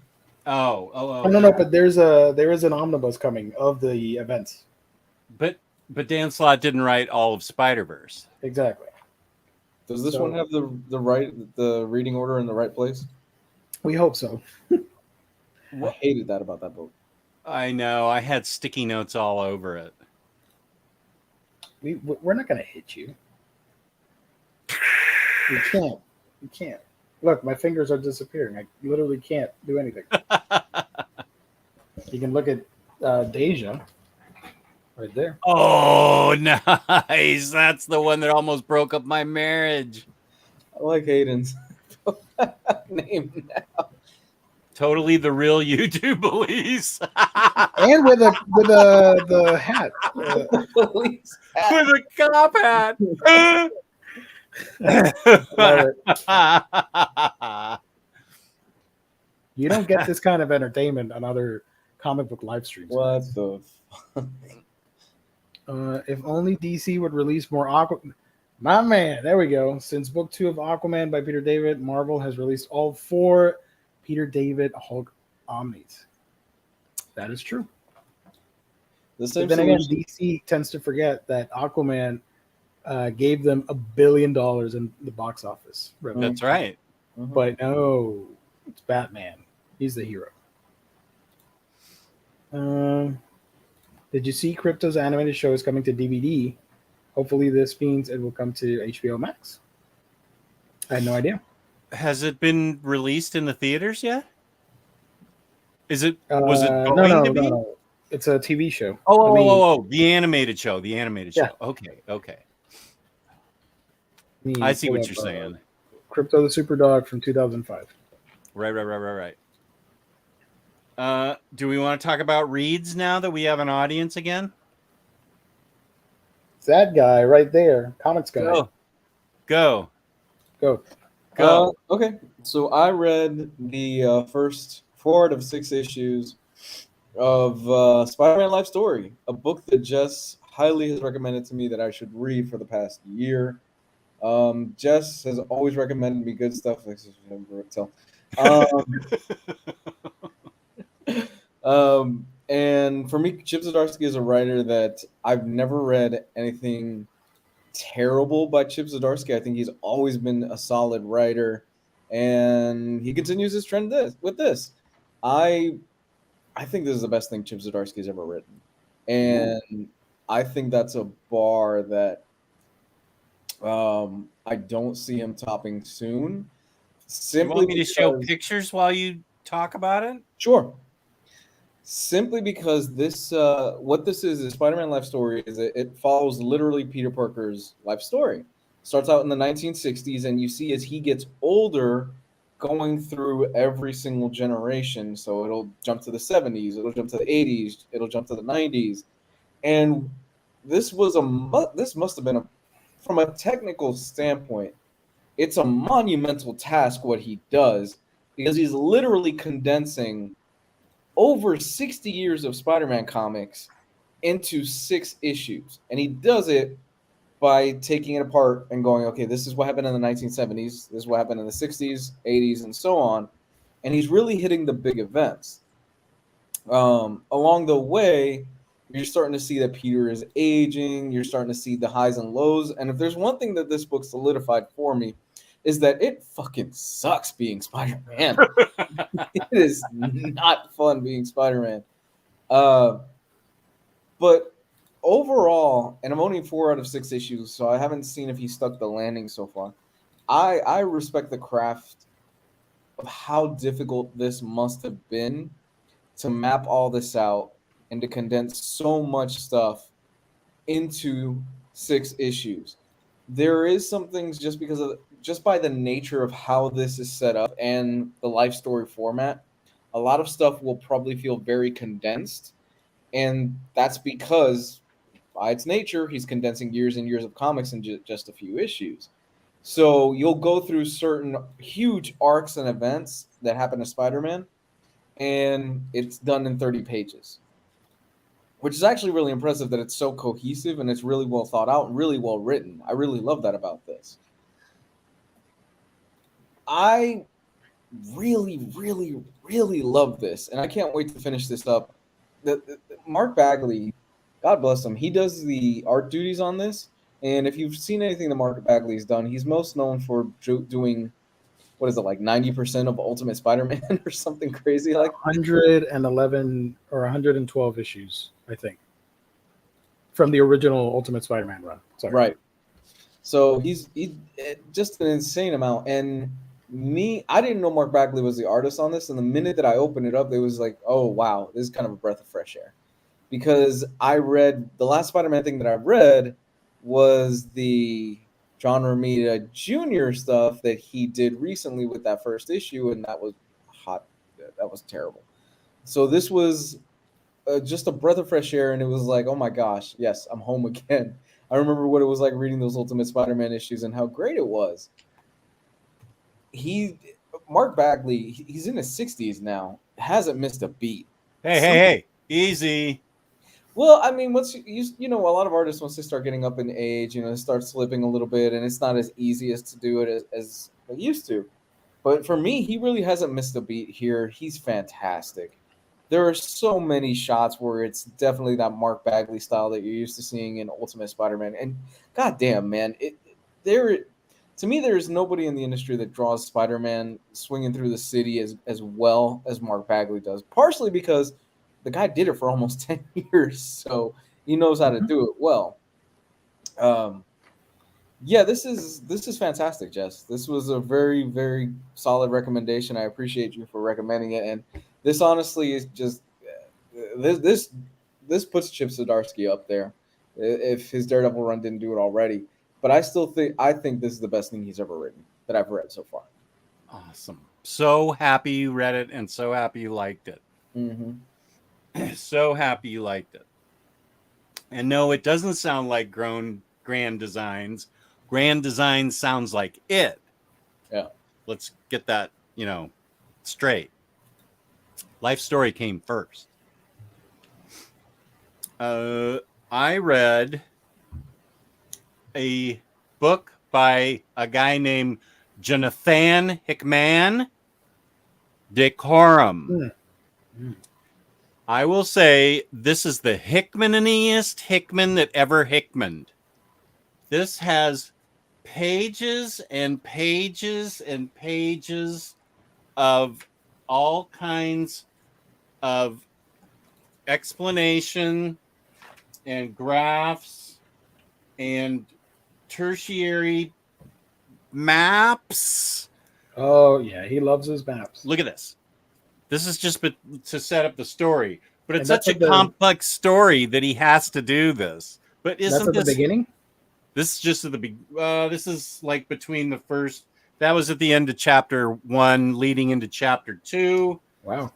Oh, no, but there is an omnibus coming of the events. But Dan Slott didn't write all of Spider-Verse. Exactly. Does this So- one have the reading order in the right place? We hope so. I hated that about that book. I know. I had sticky notes all over it. We're not going to hit you. We can't. We can't. Look, my fingers are disappearing. I literally can't do anything. You can look at Deja right there. Oh, nice. That's the one that almost broke up my marriage. I like Hayden's name now. Totally the real YouTube police. And with the hat. Police With a cop hat. You don't get this kind of entertainment on other comic book live streams. What the fuck? If only DC would release more Aquaman. My man, there we go. Since book 2 of Aquaman by Peter David, Marvel has released all 4 Peter David Hulk Omnis. That is true. The same But then again, solution- DC tends to forget that Aquaman gave them $1 billion in the box office revenue. That's right. But no, it's Batman. He's the hero. Did you see Crypto's animated show is coming to DVD? Hopefully this means it will come to HBO Max. I had no idea. Has it been released in the theaters yet? Was it going to be? No. It's a TV show. Oh, the animated show. The animated show. Yeah. Okay. Let me I see pull what up, you're saying. Crypto the Superdog from 2005. Right. Do we want to talk about reads now that we have an audience again? It's that guy right there, comics guy. Go. Okay, so I read the first 4 out of 6 issues of Spider-Man Life Story, a book that Jess highly has recommended to me that I should read for the past year. Jess has always recommended me good stuff. And for me, Chip Zdarsky is a writer that I've never read anything terrible by Chip Zdarsky. I think he's always been a solid writer, and he continues his trend with this. I think this is the best thing Chip Zdarsky has ever written, and I think that's a bar that I don't see him topping soon. You want me to show pictures while you talk about it? Sure. Simply because this, what this is Spider-Man Life Story is it follows literally Peter Parker's life story. Starts out in the 1960s, and you see as he gets older, going through every single generation. So it'll jump to the 70s, it'll jump to the 80s, it'll jump to the 90s, and this must have been from a technical standpoint, it's a monumental task what he does, because he's literally condensing over 60 years of Spider-Man comics into 6 issues. And he does it by taking it apart and going, okay, this is what happened in the 1970s, this is what happened in the 60s, 80s, and so on. And he's really hitting the big events. Along the way, you're starting to see that Peter is aging. You're starting to see the highs and lows. And if there's one thing that this book solidified for me, is that it fucking sucks being Spider-Man. It is not fun being Spider-Man. But overall, and I'm only 4 out of 6 issues, so I haven't seen if he stuck the landing so far. I respect the craft of how difficult this must have been to map all this out and to condense so much stuff into 6 issues. There is some things just by the nature of how this is set up and the life story format, a lot of stuff will probably feel very condensed, and that's because by its nature he's condensing years and years of comics into just a few issues. So you'll go through certain huge arcs and events that happen to Spider-Man, and it's done in 30 pages, which is actually really impressive that it's so cohesive and it's really well thought out and really well written. I really love that about this. I really, really, really love this, and I can't wait to finish this up. Mark Bagley, God bless him, he does the art duties on this, and if you've seen anything that Mark Bagley's done, he's most known for doing, what is it, like 90% of Ultimate Spider-Man or something crazy like 111 or 112 issues, I think, from the original Ultimate Spider-Man run. Sorry. Right. So he just an insane amount. And I didn't know Mark Bagley was the artist on this. And the minute that I opened it up, it was like, oh, wow, this is kind of a breath of fresh air. Because I read, the last Spider-Man thing that I read was the John Romita Jr. stuff that he did recently with that first issue, and that was hot. That was terrible. So this was just a breath of fresh air, and it was like, oh my gosh, yes, I'm home again. I remember what it was like reading those Ultimate Spider-Man issues and how great it was. Mark Bagley, he's in his 60s now, hasn't missed a beat. Hey, easy. Well, I mean, once you know, a lot of artists, once they start getting up in age, they start slipping a little bit, and it's not as easy as to do it as they used to. But for me, he really hasn't missed a beat here. He's fantastic. There are so many shots where it's definitely that Mark Bagley style that you're used to seeing in Ultimate Spider-Man. And goddamn, man, to me, there is nobody in the industry that draws Spider-Man swinging through the city as well as Mark Bagley does. Partially because the guy did it for almost 10 years, so he knows how to do it well. Yeah, this is fantastic, Jess. This was a very, very solid recommendation. I appreciate you for recommending it. And this honestly is just this puts Chip Zdarsky up there if his Daredevil run didn't do it already. But I think this is the best thing he's ever written that I've read so far. Awesome. So happy you read it and so happy you liked it. Mm-hmm. So happy you liked it. And no, it doesn't sound like Grand Designs. Grand Designs sounds like it. Yeah. Let's get that, straight. Life Story came first. I read a book by a guy named Jonathan Hickman, Decorum. I will say this is the Hickmaniniest Hickman that ever Hickmaned. This has pages and pages and pages of all kinds of explanation and graphs and tertiary maps. Oh, yeah, he loves his maps. Look at this. This is just to set up the story, but it's And such a complex story that he has to do this. But isn't that's at the beginning? This is just at the beginning. This is like between the first. That was at the end of chapter 1, leading into chapter 2. Wow.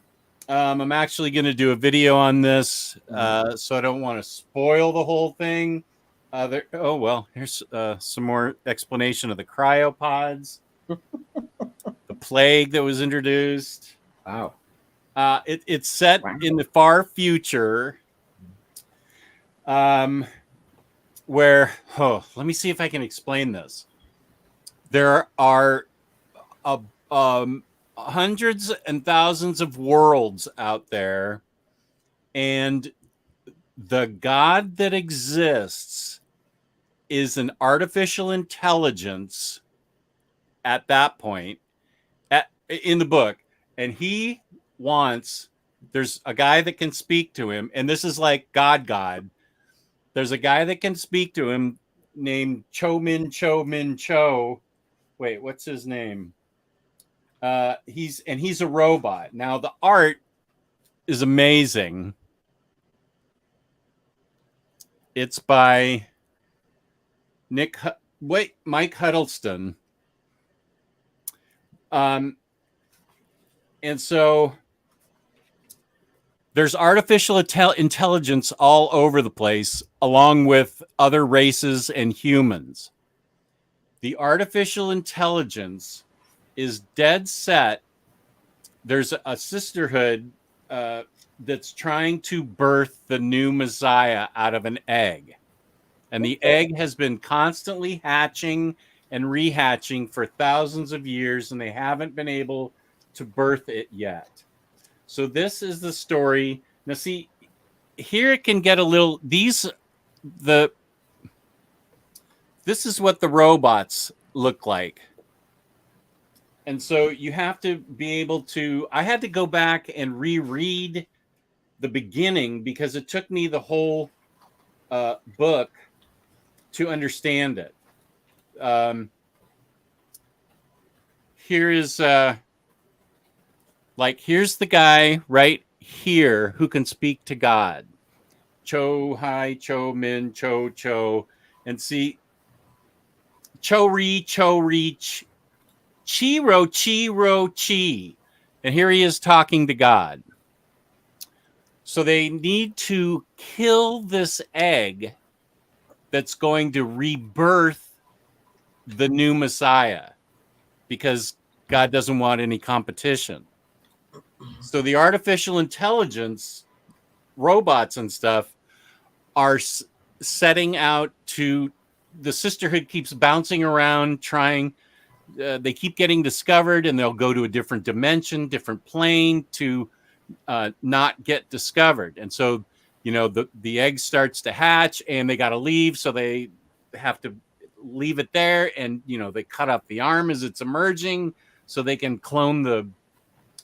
I'm actually going to do a video on this, so I don't want to spoil the whole thing. Here's some more explanation of the cryopods, the plague that was introduced. Wow. It's set in the far future, where let me see if I can explain this. There are hundreds and thousands of worlds out there, and the God that exists is an artificial intelligence at that point in the book, and he wants, there's a guy that can speak to him, and this is like God. There's a guy that can speak to him named Min Cho. Wait, what's his name? He's a robot. Now the art is amazing. It's by Mike Huddleston. And so there's artificial intelligence all over the place, along with other races and humans. The artificial intelligence is dead set. There's a sisterhood that's trying to birth the new Messiah out of an egg. And the egg has been constantly hatching and rehatching for thousands of years, and they haven't been able to birth it yet. So this is the story. Now, see, here it can get a little, this is what the robots look like. And so you have to be able to, I had to go back and reread the beginning because it took me the whole book to understand it. Here is here's the guy right here who can speak to God. Cho Hai, Cho Min, Cho. And see, Cho Ri, Chi. And here he is talking to God. So they need to kill this egg that's going to rebirth the new Messiah because God doesn't want any competition. So the artificial intelligence robots and stuff are setting out to, the sisterhood keeps bouncing around trying, they keep getting discovered, and they'll go to a different dimension, different plane to not get discovered. And so, you know, the egg starts to hatch and they got to leave. So they have to leave it there. And, you know, they cut up the arm as it's emerging so they can clone the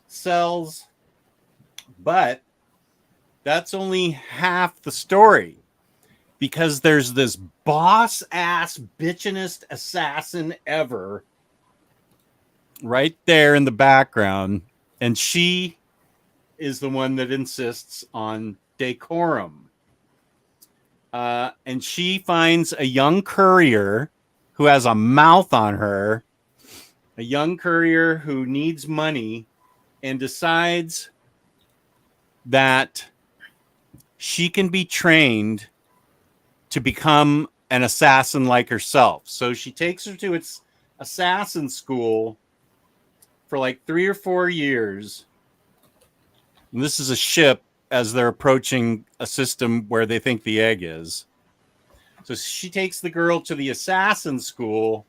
cells. But that's only half the story, because there's this boss ass bitchinest assassin ever right there in the background. And she is the one that insists on decorum. And she finds a young courier who has a mouth on her, a young courier who needs money, and decides that she can be trained to become an assassin like herself. So she takes her to its assassin school for like 3 or 4 years. And this is a ship as they're approaching a system where they think the egg is. So she takes the girl to the assassin school,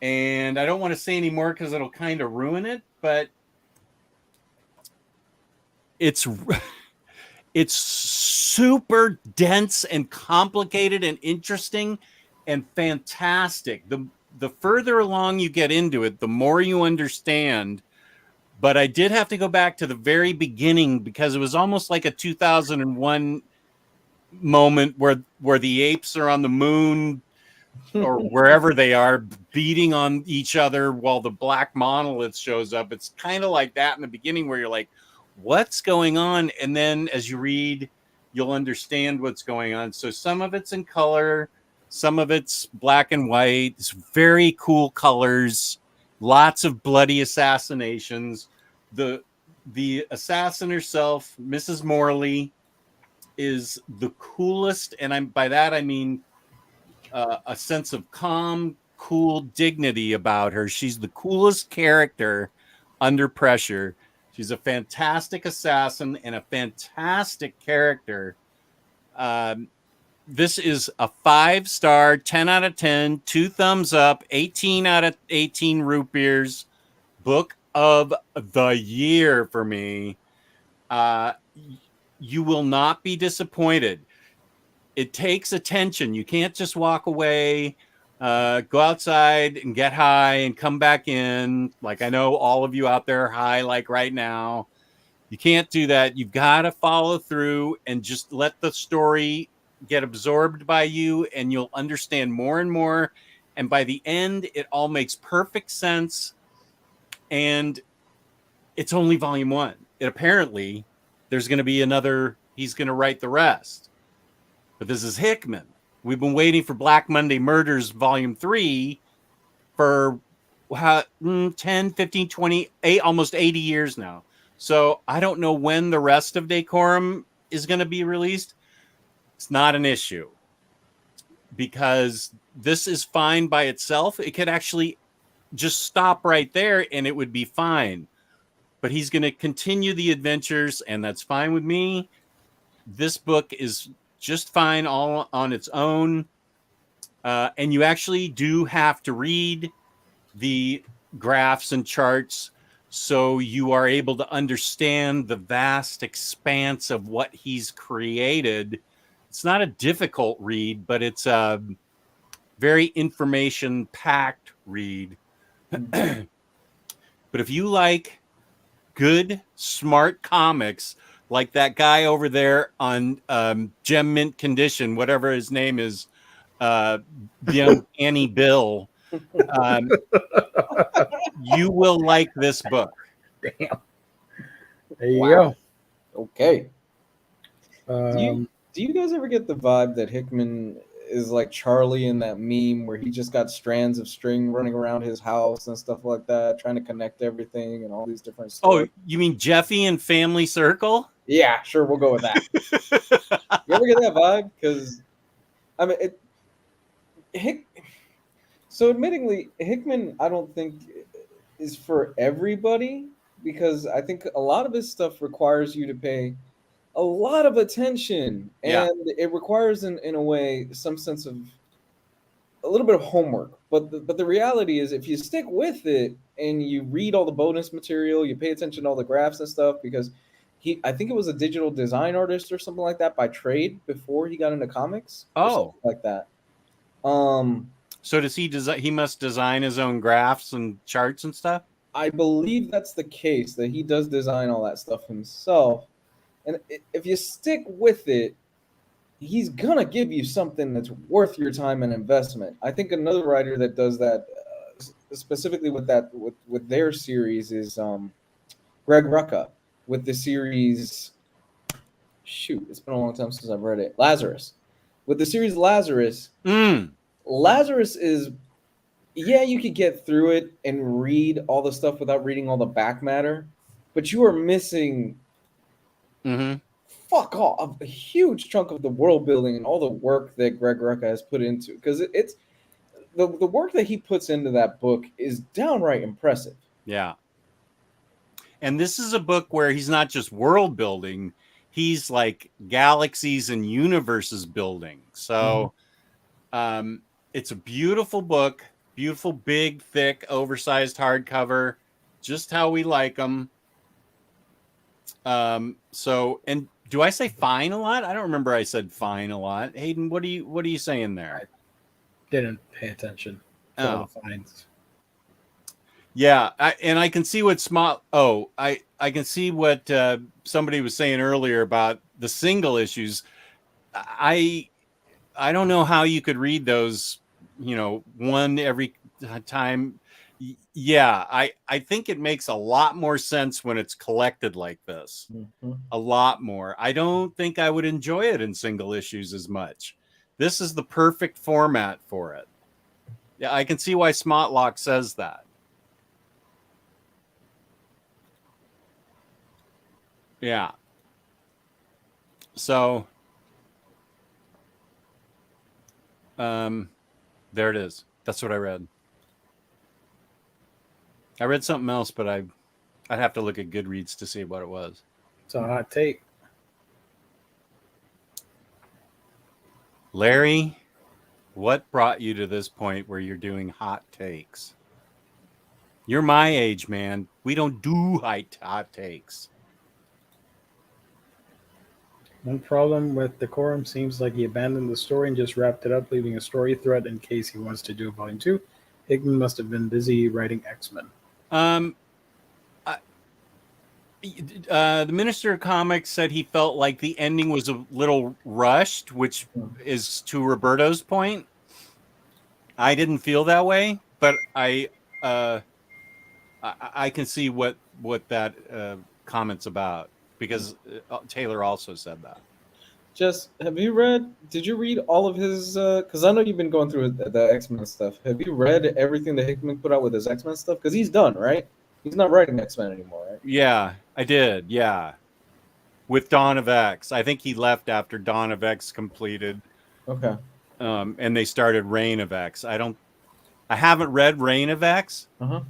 and I don't want to say any more because it'll kind of ruin it, but it's super dense and complicated and interesting and fantastic. The further along you get into it, the more you understand. But I did have to go back to the very beginning because it was almost like a 2001 moment where the apes are on the moon or wherever they are beating on each other while the black monolith shows up. It's kind of like that in the beginning where you're like, what's going on? And then as you read, you'll understand what's going on. So some of it's in color, some of it's black and white. It's very cool colors, lots of bloody assassinations. The the assassin herself, Mrs. Morley, is the coolest, and by that I mean a sense of calm, cool dignity about her. She's the coolest character under pressure. She's a fantastic assassin and a fantastic character. This is a 5-star, 10 out of 10, 2 thumbs up, 18 out of 18 root beers, book of the year for me. You will not be disappointed. It takes attention. You can't just walk away, go outside and get high and come back in. Like I know all of you out there are high like right now. You can't do that. You've got to follow through and just let the story get absorbed by you, and you'll understand more and more. And by the end, it all makes perfect sense. And it's only volume 1. Apparently, there's going to be another. He's going to write the rest. But this is Hickman. We've been waiting for Black Monday Murders volume 3 for 10, 15, 20, almost 80 years now. So I don't know when the rest of Decorum is going to be released. It's not an issue because this is fine by itself. It could actually just stop right there and it would be fine. But he's going to continue the adventures, and that's fine with me. This book is just fine all on its own. And you actually do have to read the graphs and charts so you are able to understand the vast expanse of what he's created. It's not a difficult read, but it's a very information-packed read. But if you like good, smart comics, like that guy over there on Gem Mint Condition, whatever his name is, the Uncanny Bill, you will like this book. Damn. There you Wow. Okay. go. Do you guys ever get the vibe that Hickman is like Charlie in that meme where he just got strands of string running around his house and stuff like that, trying to connect everything and all these different stuff? Oh, you mean Jeffy and Family Circle? Yeah, sure, we'll go with that. You ever get that vibe? Because, I mean, so admittingly, Hickman, I don't think is for everybody, because I think a lot of his stuff requires you to pay a lot of attention, and it requires in a way some sense of a little bit of homework. But the reality is, if you stick with it and you read all the bonus material, you pay attention to all the graphs and stuff, because I think it was a digital design artist or something like that by trade before he got into comics. Oh, like that. So does he design? He must design his own graphs and charts and stuff. I believe that's the case, that he does design all that stuff himself. And if you stick with it, he's gonna give you something that's worth your time and investment. I think another writer that does that specifically with their series is Greg Rucka with the series. Shoot, it's been a long time since I've read it. Lazarus, with the series Lazarus. Lazarus is, you could get through it and read all the stuff without reading all the back matter, but you are missing fuck off a huge chunk of the world building and all the work that Greg Rucka has put into, because it's the work that he puts into that book is downright impressive. Yeah. And this is a book where he's not just world building, he's like galaxies and universes building. So it's a beautiful book, beautiful, big, thick, oversized hardcover, just how we like them. So, and do I say fine a lot? I don't remember I said fine a lot. Hayden, what are you saying there? I didn't pay attention to all the fines. Yeah, I can see what I can see what somebody was saying earlier about the single issues. I don't know how you could read those, one every time. Yeah, I think it makes a lot more sense when it's collected like this. A lot more. I don't think I would enjoy it in single issues as much. This is the perfect format for it. Yeah, I can see why Smotlock says that. Yeah. So, there it is. That's what I read. I read something else, but I'd have to look at Goodreads to see what it was. It's a hot take. Larry, what brought you to this point where you're doing hot takes? You're my age, man. We don't do hot takes. One problem with Decorum seems like he abandoned the story and just wrapped it up, leaving a story thread in case he wants to do volume 2. Hickman must have been busy writing X-Men. The Minister of Comics said he felt like the ending was a little rushed, which is to Roberto's point. I didn't feel that way, but I can see what that comment's about, because Taylor also said that. Jess, did you read all of his, because I know you've been going through the X-Men stuff. Have you read everything that Hickman put out with his X-Men stuff? Because he's done, right? He's not writing X-Men anymore, right? Yeah, I did. Yeah. With Dawn of X. I think he left after Dawn of X completed. Okay. And they started Reign of X. I haven't read Reign of X. Uh-huh.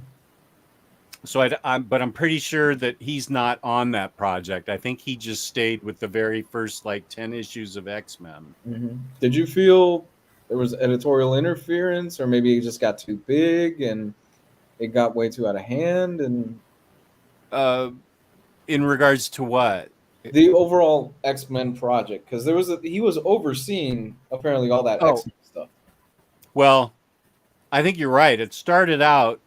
So but I'm pretty sure that he's not on that project. I think he just stayed with the very first 10 issues of X-Men. Mm-hmm. Did you feel there was editorial interference, or maybe it just got too big and it got way too out of hand? And in regards to what? The overall X-Men project, because he was overseeing apparently all that X-Men stuff. Well, I think you're right. It started out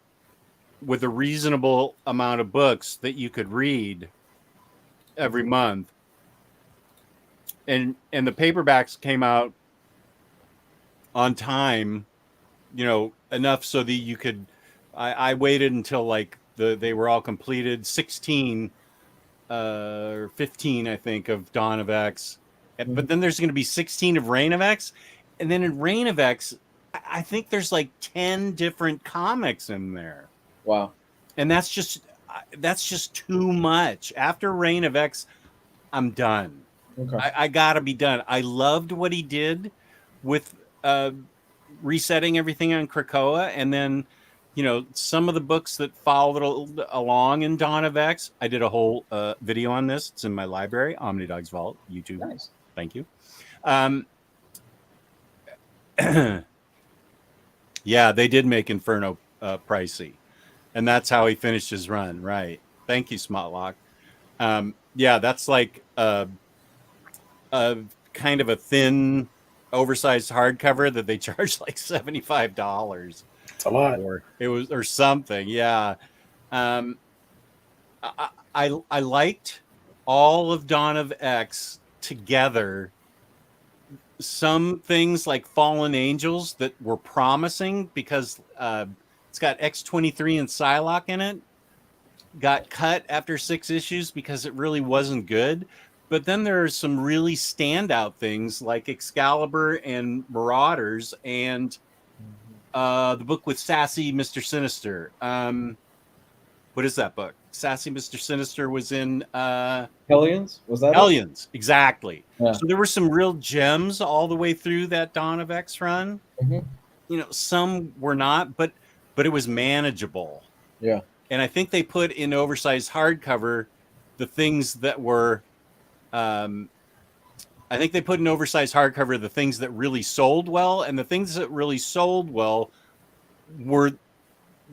with a reasonable amount of books that you could read every month, and the paperbacks came out on time, enough so that you could. I waited until they were all completed, 16 or 15, I think, of Dawn of X, but then there's going to be 16 of Reign of X, and then in Reign of X, I think there's 10 different comics in there. Wow. And that's just too much. After Reign of X, I'm done. Okay. I gotta be done. I loved what he did with resetting everything on Krakoa, and then some of the books that followed along in Dawn of X. I did a whole video on this. It's in my library, Omnidog's Vault, YouTube. Nice. Thank you. Yeah, they did make Inferno pricey. And that's how he finished his run, right? Thank you, Smotlock. Yeah, that's like a kind of a thin, oversized hardcover that they charge $75. It's a lot. Or something. Yeah. I liked all of Dawn of X together. Some things like Fallen Angels that were promising because it's got X-23 and Psylocke in it, got cut after 6 issues because it really wasn't good. But then there are some really standout things like Excalibur and Marauders and the book with Sassy Mr. Sinister. What is that book? Sassy Mr. Sinister was in Hellions? Was that Hellions? Exactly. Yeah. So there were some real gems all the way through that Dawn of X run. Mm-hmm. Some were not, but it was manageable. Yeah. And I think they put in oversized hardcover the things that were I think they put in oversized hardcover the things that really sold well, and the things that really sold well were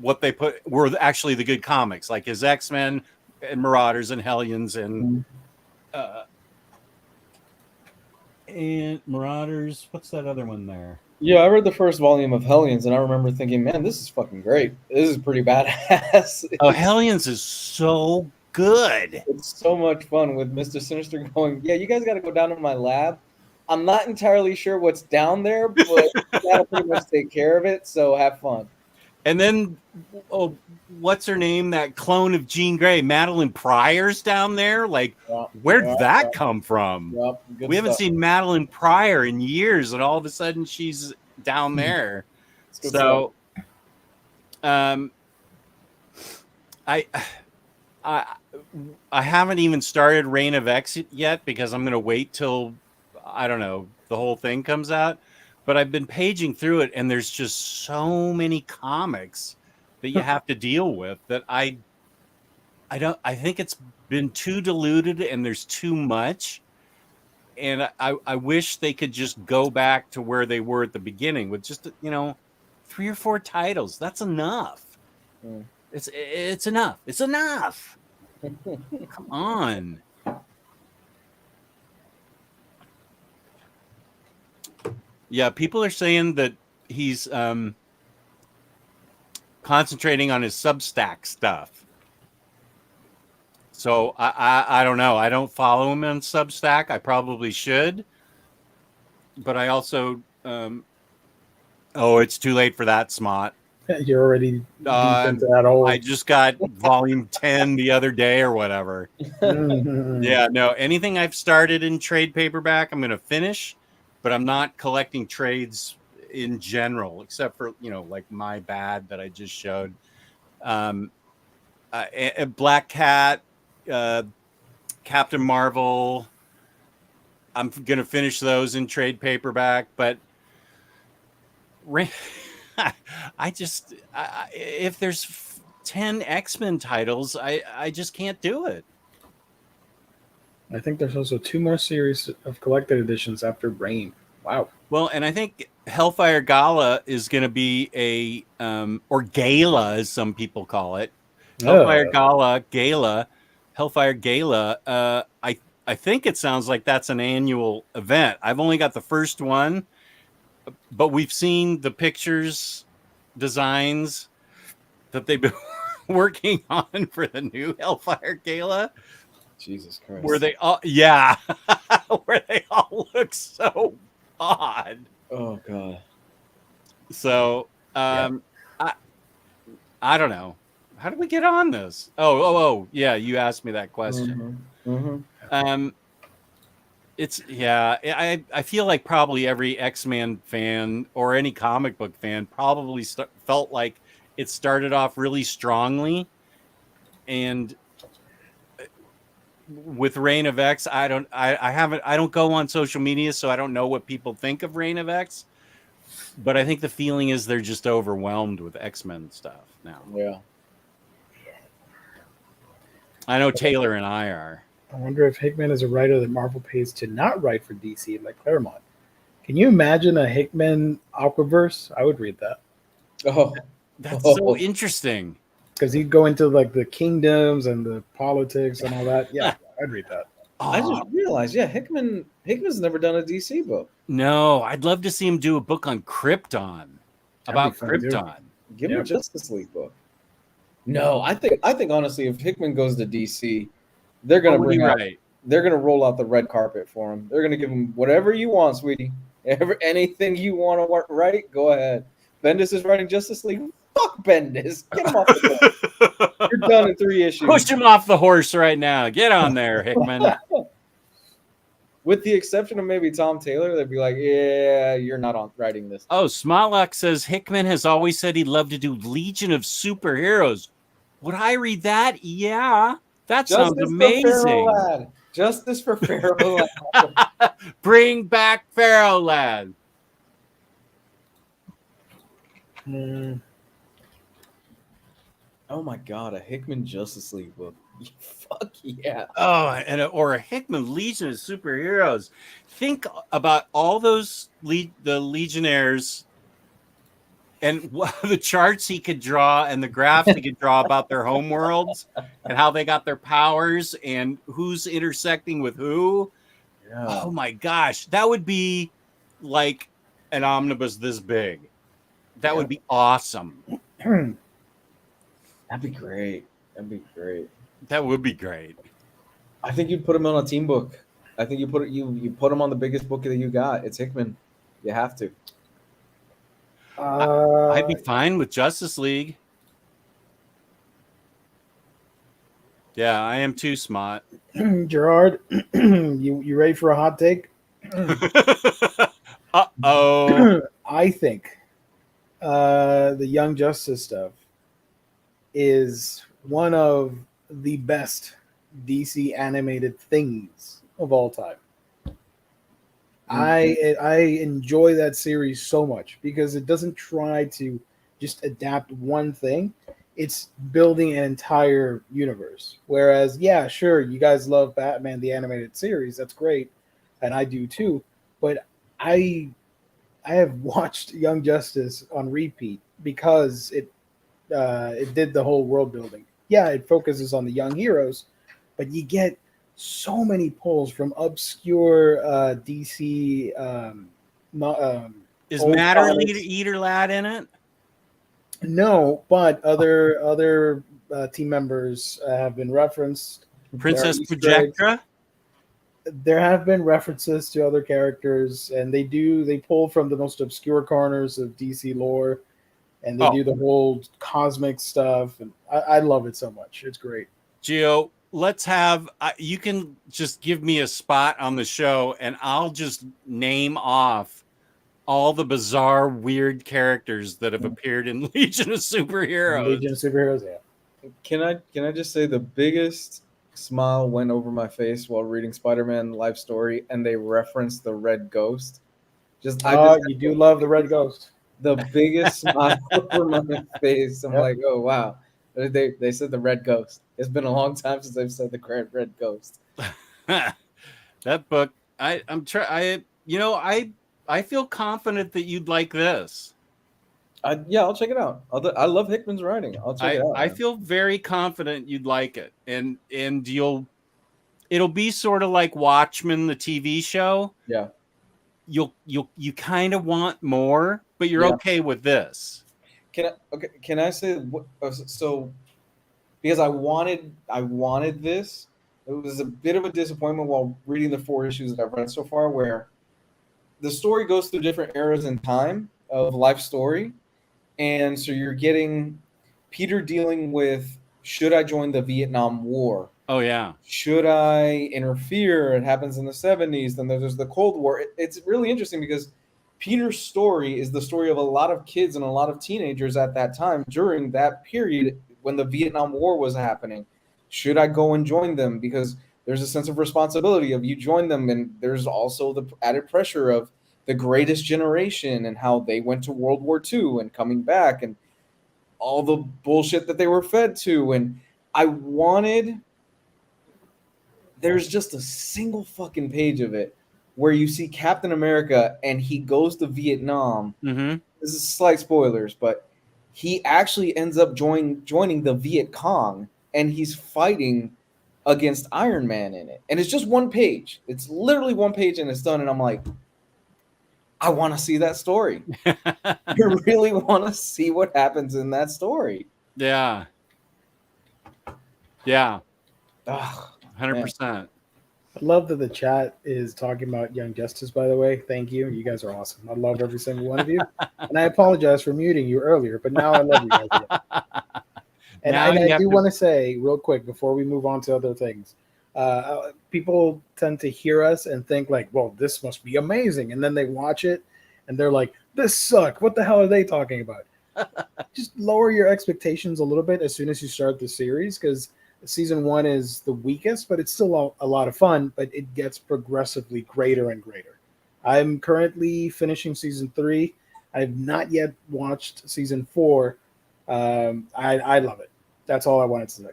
what they put were actually the good comics, like his X-Men and Marauders and Hellions and Marauders. What's that other one there? Yeah, I read the first volume of Hellions, and I remember thinking, man, this is fucking great. This is pretty badass. Oh, Hellions is so good. It's so much fun with Mr. Sinister going, yeah, you guys got to go down to my lab. I'm not entirely sure what's down there, but you got to pretty much take care of it, so have fun. And then, what's her name? That clone of Jean Grey, Madeline Pryor's down there. Like, where'd that come from? We haven't seen Madeline Pryor in years, and all of a sudden she's down there. So, I haven't even started Reign of X yet because I'm going to wait till, I don't know, the whole thing comes out. But I've been paging through it, and there's just so many comics that you have to deal with that I think it's been too diluted and there's too much. And I wish they could just go back to where they were at the beginning with just, 3 or 4 titles. That's enough. Mm. It's enough. It's enough. Come on. Yeah, people are saying that he's concentrating on his Substack stuff. So I don't know. I don't follow him on Substack. I probably should. But I also it's too late for that, Smot. You're already deep into that hole. I just got volume 10 the other day or whatever. Mhm. Yeah, no, anything I've started in trade paperback, I'm going to finish, but I'm not collecting trades in general, except for, like My Bad that I just showed. Black Cat, Captain Marvel. I'm going to finish those in trade paperback, but if there's 10 X-Men titles, I just can't do it. I think there's also 2 more series of collected editions after Reign. Wow. Well, and I think Hellfire Gala is going to be or Gala, as some people call it. Hellfire Gala. I think it sounds like that's an annual event. I've only got the first one, but we've seen the pictures, designs that they've been working on for the new Hellfire Gala. Jesus Christ. Where they all look so odd. Oh God. So I don't know. How did we get on this? Oh yeah, you asked me that question. Mm-hmm. I feel like probably every X-Men fan or any comic book fan probably felt like it started off really strongly, and with Reign of X, I don't go on social media, so I don't know what people think of Reign of X, but I think the feeling is they're just overwhelmed with X-Men stuff now. Yeah. I know Taylor and I are. I wonder if Hickman is a writer that Marvel pays to not write for DC like Claremont. Can you imagine a Hickman Aquaverse? I would read that. Oh, that's so interesting. Because he'd go into like the kingdoms and the politics and all that. Yeah, I'd read that. I just realized, Hickman's never done a DC book. No, I'd love to see him do a book on Krypton. About Krypton. Give him a Justice League book. No, I think honestly, if Hickman goes to DC, they're gonna they're gonna roll out the red carpet for him. They're gonna give him whatever you want, sweetie. Anything you want to write, go ahead. Bendis is writing Justice League. Fuck Bendis. Get him off the horse. You're done in 3 issues. Push him off the horse right now. Get on there, Hickman. With the exception of maybe Tom Taylor, they'd be like, yeah, you're not on writing this. Oh, Smolak says Hickman has always said he'd love to do Legion of Superheroes. Would I read that? Yeah. That sounds amazing. Justice for Pharaoh Lad. Bring back Pharaoh Lad. Oh my God, a Hickman Justice League book. Fuck yeah. Oh, or a Hickman Legion of Superheroes. Think about all those the Legionnaires and the charts he could draw and the graphs he could draw about their home worlds and how they got their powers and who's intersecting with who. Yeah. Oh my gosh. That would be like an omnibus this big. That would be awesome. That'd be great. That would be great. I think you'd put him on a team book. I think you put him on the biggest book that you got. It's Hickman. You have to. I'd be fine with Justice League. Yeah, I am too smart. Gerard, you ready for a hot take? Uh-oh. I think the Young Justice stuff is one of the best DC animated things of all time. I enjoy that series so much because it doesn't try to just adapt one thing. It's building an entire universe. Whereas, yeah, sure, you guys love Batman the animated series. That's great, and I do too. But I have watched Young Justice on repeat because it did the whole world building. Yeah, it focuses on the young heroes, but you get so many pulls from obscure DC. Is old Matter comics. Eater Lad in it? No, but other team members have been referenced. Princess Easter eggs. Projectra? There have been references to other characters, and they pull from the most obscure corners of DC lore, and they do the whole cosmic stuff, and I love it so much. It's great. Gio, let's have you can just give me a spot on the show, and I'll just name off all the bizarre, weird characters that have appeared in Legion of Superheroes. Legion of Superheroes, yeah. Can I just say the biggest smile went over my face while reading Spider-Man Life Story, and they referenced the Red Ghost. You do love the Red Ghost. The biggest smile over my face. I'm like, oh wow, they said the Red Ghost. It's been a long time since they've said the Red Ghost. That book, I feel confident that you'd like this. I'll check it out. I love Hickman's writing. I'll check it out. I feel very confident you'd like it, and it'll be sort of like Watchmen, the TV show. Yeah, you kind of want more, but you're okay with this. Can I say so? Because I wanted this. It was a bit of a disappointment while reading the 4 issues that I've read so far, where the story goes through different eras in time of Life Story. And so you're getting Peter dealing with, should I join the Vietnam War? Oh, yeah. Should I interfere? It happens in the 70s. Then there's the Cold War. It's really interesting because Peter's story is the story of a lot of kids and a lot of teenagers at that time during that period when the Vietnam War was happening. Should I go and join them? Because there's a sense of responsibility of you join them. And there's also the added pressure of the Greatest Generation and how they went to World War II and coming back and all the bullshit that they were fed to. And there's just a single fucking page of it where you see Captain America and he goes to Vietnam. Mm-hmm. This is slight spoilers, but he actually ends up joining the Viet Cong, and he's fighting against Iron Man in it. And it's just one page. It's literally one page and it's done. And I'm like, I want to see that story. I really want to see what happens in that story. Yeah. Yeah. 100%. I love that the chat is talking about Young Justice, by the way. Thank you. You guys are awesome. I love every single one of you. And I apologize for muting you earlier, but now I love you guys again. And I do want to say real quick before we move on to other things, people tend to hear us and think like, well, this must be amazing. And then they watch it and they're like, this sucks. What the hell are they talking about? Just lower your expectations a little bit as soon as you start the series, because season 1 is the weakest, but it's still a lot of fun, but it gets progressively greater and greater. I'm currently finishing season 3. I have not yet watched season 4. I love it. That's all I wanted to say.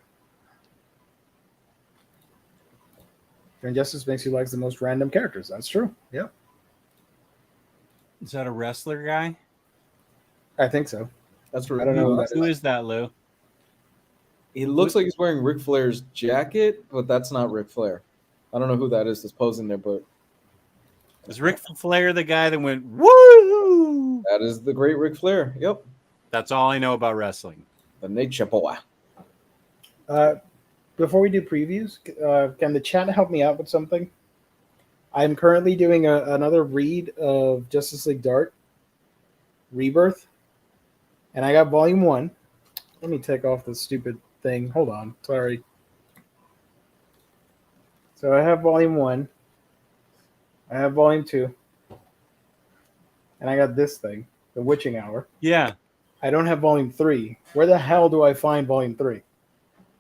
Young Justice makes you like the most random characters. That's true. Yeah. Is that a wrestler guy? I think so. That's right. I don't know Who is that, Lou? He looks like he's wearing Ric Flair's jacket, but that's not Ric Flair. I don't know who that is that's posing there, but is Ric Flair the guy that went woo? That is the great Ric Flair. Yep. That's all I know about wrestling. The Nature Boy. Before we do previews, can the chat help me out with something? I'm currently doing another read of Justice League Dark Rebirth, and I got volume 1. Let me take off this stupid thing. Hold on. Sorry. So I have volume 1. I have volume 2. And I got this thing, The Witching Hour. Yeah. I don't have volume 3. Where the hell do I find volume 3?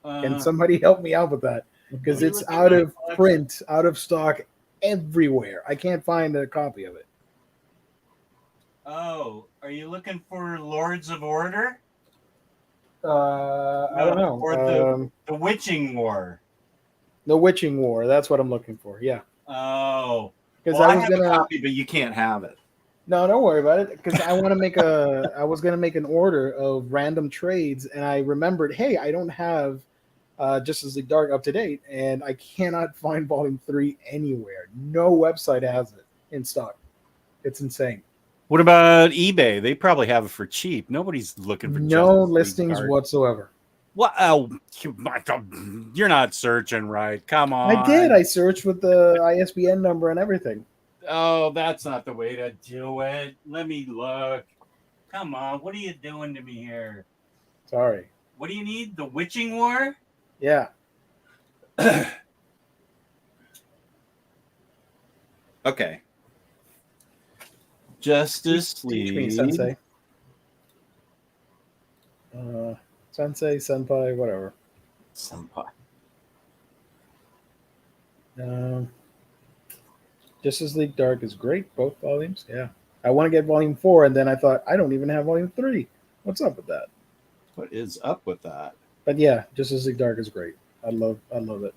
Can somebody help me out with that? Because Are you it's looking out at of the collection? print, out of stock everywhere. I can't find a copy of it. Oh, are you looking for Lords of Order? I don't know. Or the Witching War? The Witching War. That's what I'm looking for. Yeah. Oh. Because Well, I I was have gonna. a copy, but you can't have it. No, don't worry about it. Because I want to make a. I was gonna make an order of random trades, and I remembered, hey, I don't have Justice League Dark up to date, and I cannot find Volume 3 anywhere. No website has it in stock. It's insane. What about eBay? They probably have it for cheap. Nobody's looking for No Justice League listings Dark. whatsoever. What? Oh, you're not searching right. Come on. I did. I searched with the ISBN number and everything. Oh, that's not the way to do it. Let me look. Come on. What are you doing to me here? Sorry. What do you need? The Witching War? Yeah. Okay. Justice Teach me, League. Sensei. Sensei, Senpai, whatever. Senpai. Justice League Dark is great, both volumes. Yeah. I want to get Volume 4, and then I thought, I don't even have Volume 3. What's up with that? What is up with that? But yeah, Justice League Dark is great. I love it.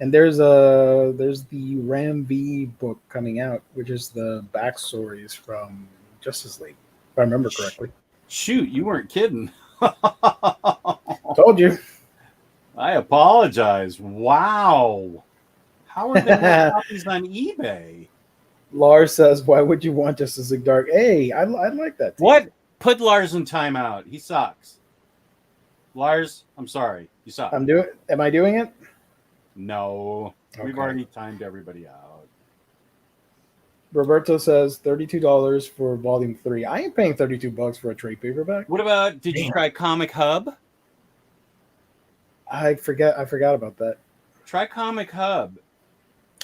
And there's the Ram V book coming out, which is the backstories from Justice League, if I remember correctly. Shoot, you weren't kidding. Told you. I apologize. Wow. How are there copies on eBay? Lars says, "Why would you want Justice League Dark?" Hey, I like that. What? Put Lars in timeout. He sucks. Lars, I'm sorry. You suck. Am I doing it? No. Okay. We've already timed everybody out. Roberto says $32 for Volume 3. I ain't paying $32 for a trade paperback. What about? Did you try Comic Hub? I forgot about that. Try Comic Hub.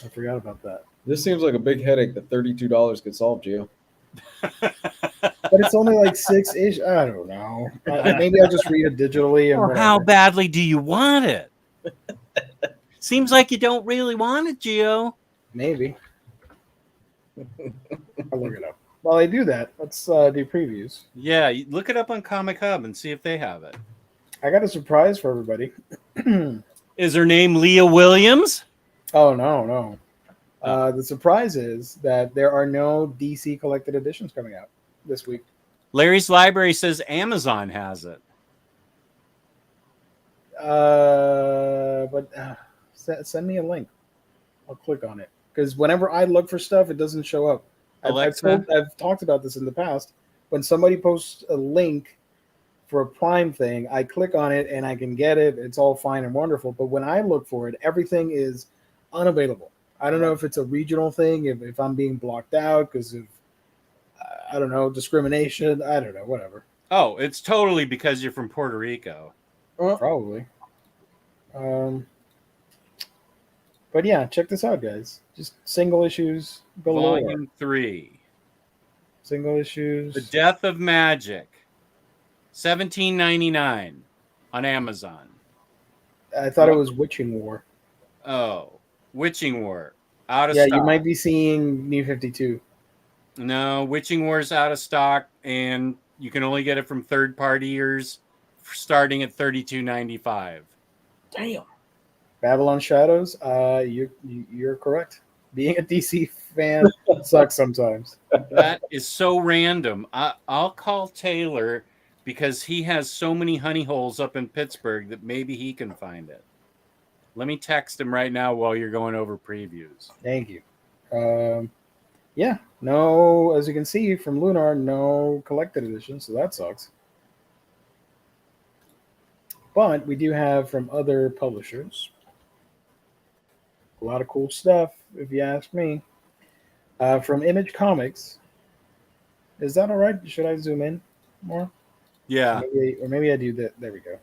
I forgot about that. This seems like a big headache that $32 could solve, Gio. But it's only like 6 ish. I don't know. Maybe I'll just read it digitally. And Or how badly do you want it? Seems like you don't really want it, Gio. Maybe. I'll look it up. While I do that, let's do previews. Yeah, look it up on Comic Hub and see if they have it. I got a surprise for everybody. Is her name Leah Williams? Oh, no. The surprise is that there are no DC collected editions coming out this week. Larry's Library says Amazon has it. But send me a link. I'll click on it. Because whenever I look for stuff, it doesn't show up. I've talked about this in the past. When somebody posts a link for a Prime thing, I click on it and I can get it. It's all fine and wonderful. But when I look for it, everything is unavailable. I don't know if it's a regional thing, if I'm being blocked out because of, I don't know, discrimination. I don't know, whatever. Oh, it's totally because you're from Puerto Rico. Probably. But yeah, check this out, guys. Just single issues galore. Volume 3. Single issues. The Death of Magic. $17.99 on Amazon. I thought it was Witching War. Oh, Witching War. Out of stock. stock. You might be seeing New 52. No, Witching War's out of stock, and you can only get it from third partiers starting at $32.95. Damn. Babylon Shadows. You're correct. Being a DC fan sucks sometimes. That is so random. I'll call Taylor because he has so many honey holes up in Pittsburgh that maybe he can find it. Let me text him right now while you're going over previews. Thank you. Yeah, no, as you can see from Lunar, no collected edition, so that sucks. But we do have from other publishers a lot of cool stuff, if you ask me. From Image Comics. Is that all right? Should I zoom in more? Yeah. Or maybe I do that. There we go.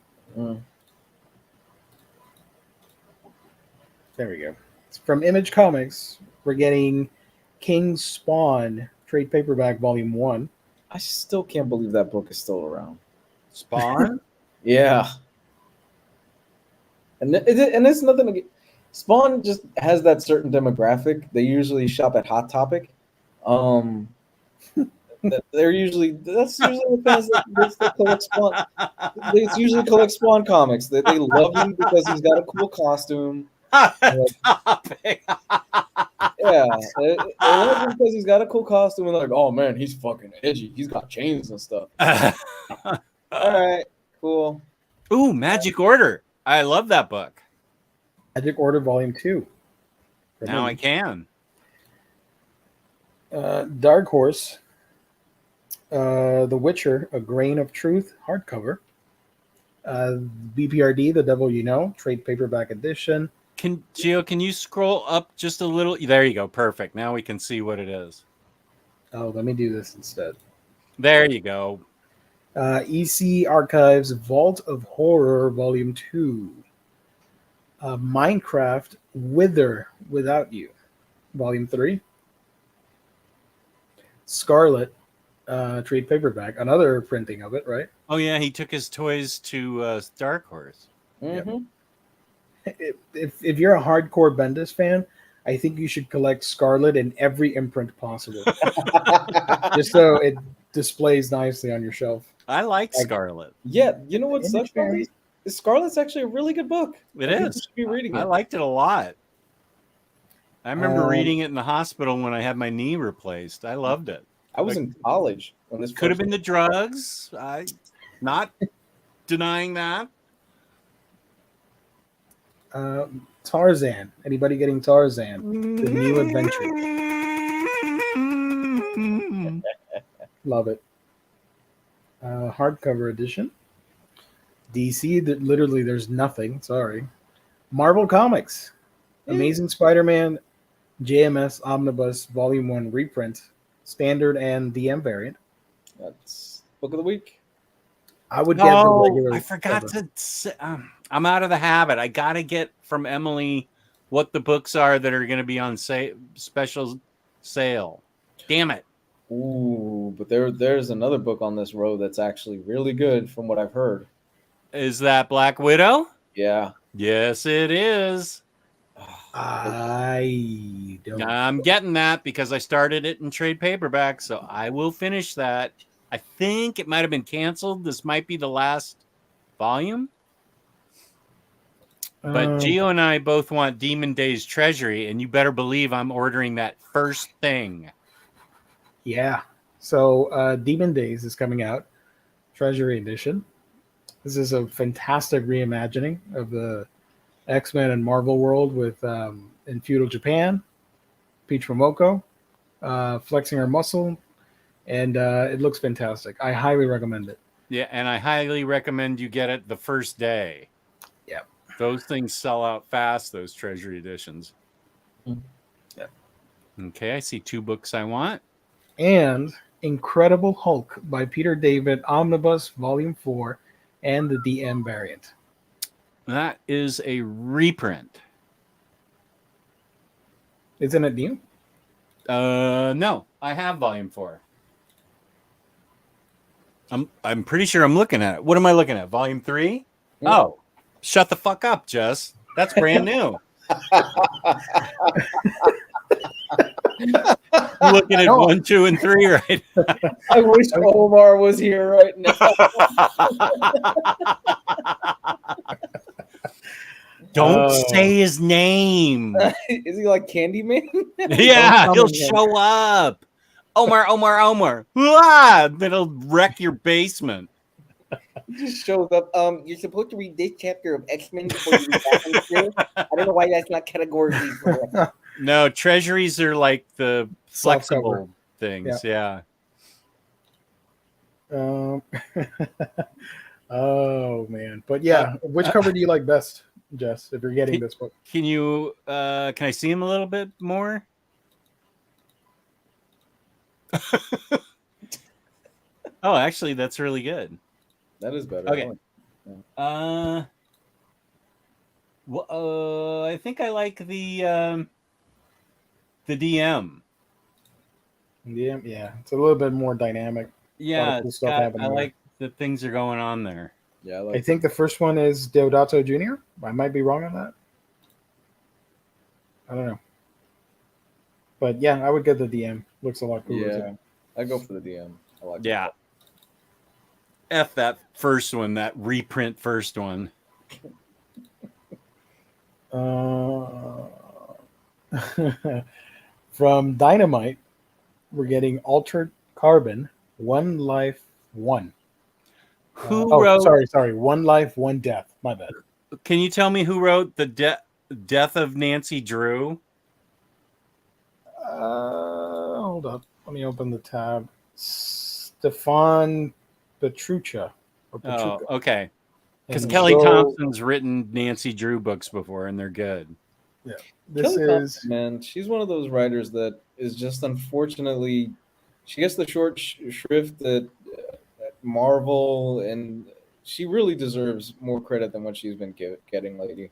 There we go. From Image Comics, we're getting King Spawn trade paperback volume 1. I still can't believe that book is still around. Spawn? Yeah. And it's nothing to get. Spawn just has that certain demographic. They usually shop at Hot Topic. They're usually that's usually the fans that collect Spawn. They usually collect Spawn comics. They love him because he's got a cool costume. Topic. Yeah, they love him because he's got a cool costume and like, oh man, he's fucking edgy. He's got chains and stuff. All right, cool. Ooh, Magic Order. I love that book. Magic Order Volume 2. Now I can. Dark Horse. The Witcher, A Grain of Truth, hardcover. BPRD, The Devil You Know, trade paperback edition. Gio, can you scroll up just a little? There you go. Perfect. Now we can see what it is. Oh, let me do this instead. There you go. EC Archives, Vault of Horror, Volume 2. Minecraft, Wither Without You, Volume 3. Scarlet, trade paperback, another printing of it, right? Oh, yeah. He took his toys to Dark Horse. Mm-hmm. If you're a hardcore Bendis fan, I think you should collect Scarlet in every imprint possible, just so it displays nicely on your shelf. I like Scarlet. Yeah, you know what sucks about these? Scarlet's actually a really good book. It is. You should be reading it. I liked it a lot. I remember reading it in the hospital when I had my knee replaced. I loved it. I was in college when this could have been the drugs. I not denying that. Tarzan. Anybody getting Tarzan? The New Adventure. Love it. Hardcover edition. DC. Literally, there's nothing. Sorry. Marvel Comics. Amazing Spider-Man. JMS Omnibus Volume 1 reprint. Standard and DM variant. That's book of the week. I would get the regular. I forgot to say, I'm out of the habit. I got to get from Emily what the books are that are going to be on special sale. Damn it. Ooh, but there's another book on this road that's actually really good from what I've heard. Is that Black Widow? Yeah. Yes, it is. I don't. I'm getting that because I started it in trade paperback, so I will finish that. I think it might have been canceled. This might be the last volume. But Gio and I both want Demon Days Treasury, and you better believe I'm ordering that first thing. Yeah. So Demon Days is coming out, Treasury Edition. This is a fantastic reimagining of the X-Men and Marvel world with in feudal Japan, Peach Momoko flexing her muscle, and it looks fantastic. I highly recommend it. Yeah, and I highly recommend you get it the first day. Yeah. Those things sell out fast, those Treasury editions. Yeah. Okay, I see 2 books I want. And Incredible Hulk by Peter David, Omnibus Volume 4, and the DM variant. That is a reprint. Isn't it new? No, I have Volume 4. I'm pretty sure I'm looking at it. What am I looking at? Volume 3? Yeah. Oh, shut the fuck up, Jess. That's brand new. I'm looking at 1, 2, and 3 right now. I wish Omar was here right now. Don't say his name. Is he like Candyman? Yeah, he'll show up. Omar. Ah, that'll wreck your basement. He just shows up. You're supposed to read this chapter of X-Men before you read that one too. I don't know why that's not categorically correct. No, treasuries are like the flexible Soft things. Yeah. Oh man, but yeah, which cover do you like best, Jess? If you're getting this book, Can you? Can I see him a little bit more? Oh, actually, that's really good. That is better. Okay. I think I like the DM. yeah, it's a little bit more dynamic. Yeah, cool stuff happening I there. like that things are going on there. Yeah, I think the first one is Deodato Jr. I might be wrong on that. I don't know. But yeah, I would get the DM. Looks a lot cooler too. I go for the DM. I like Yeah. F that first one, that reprint first one. From Dynamite, we're getting Altered Carbon, One Life, One. Who wrote? Sorry. One Life, One Death. My bad. Can you tell me who wrote the Death of Nancy Drew? Hold up. Let me open the tab. Stefan Petruccia. Oh, okay. Because And Kelly so- Thompson's written Nancy Drew books before, and they're good. Yeah. Kelly Thompson, man, she's one of those writers that is just unfortunately, she gets the short shrift at Marvel, and she really deserves more credit than what she's been getting lately.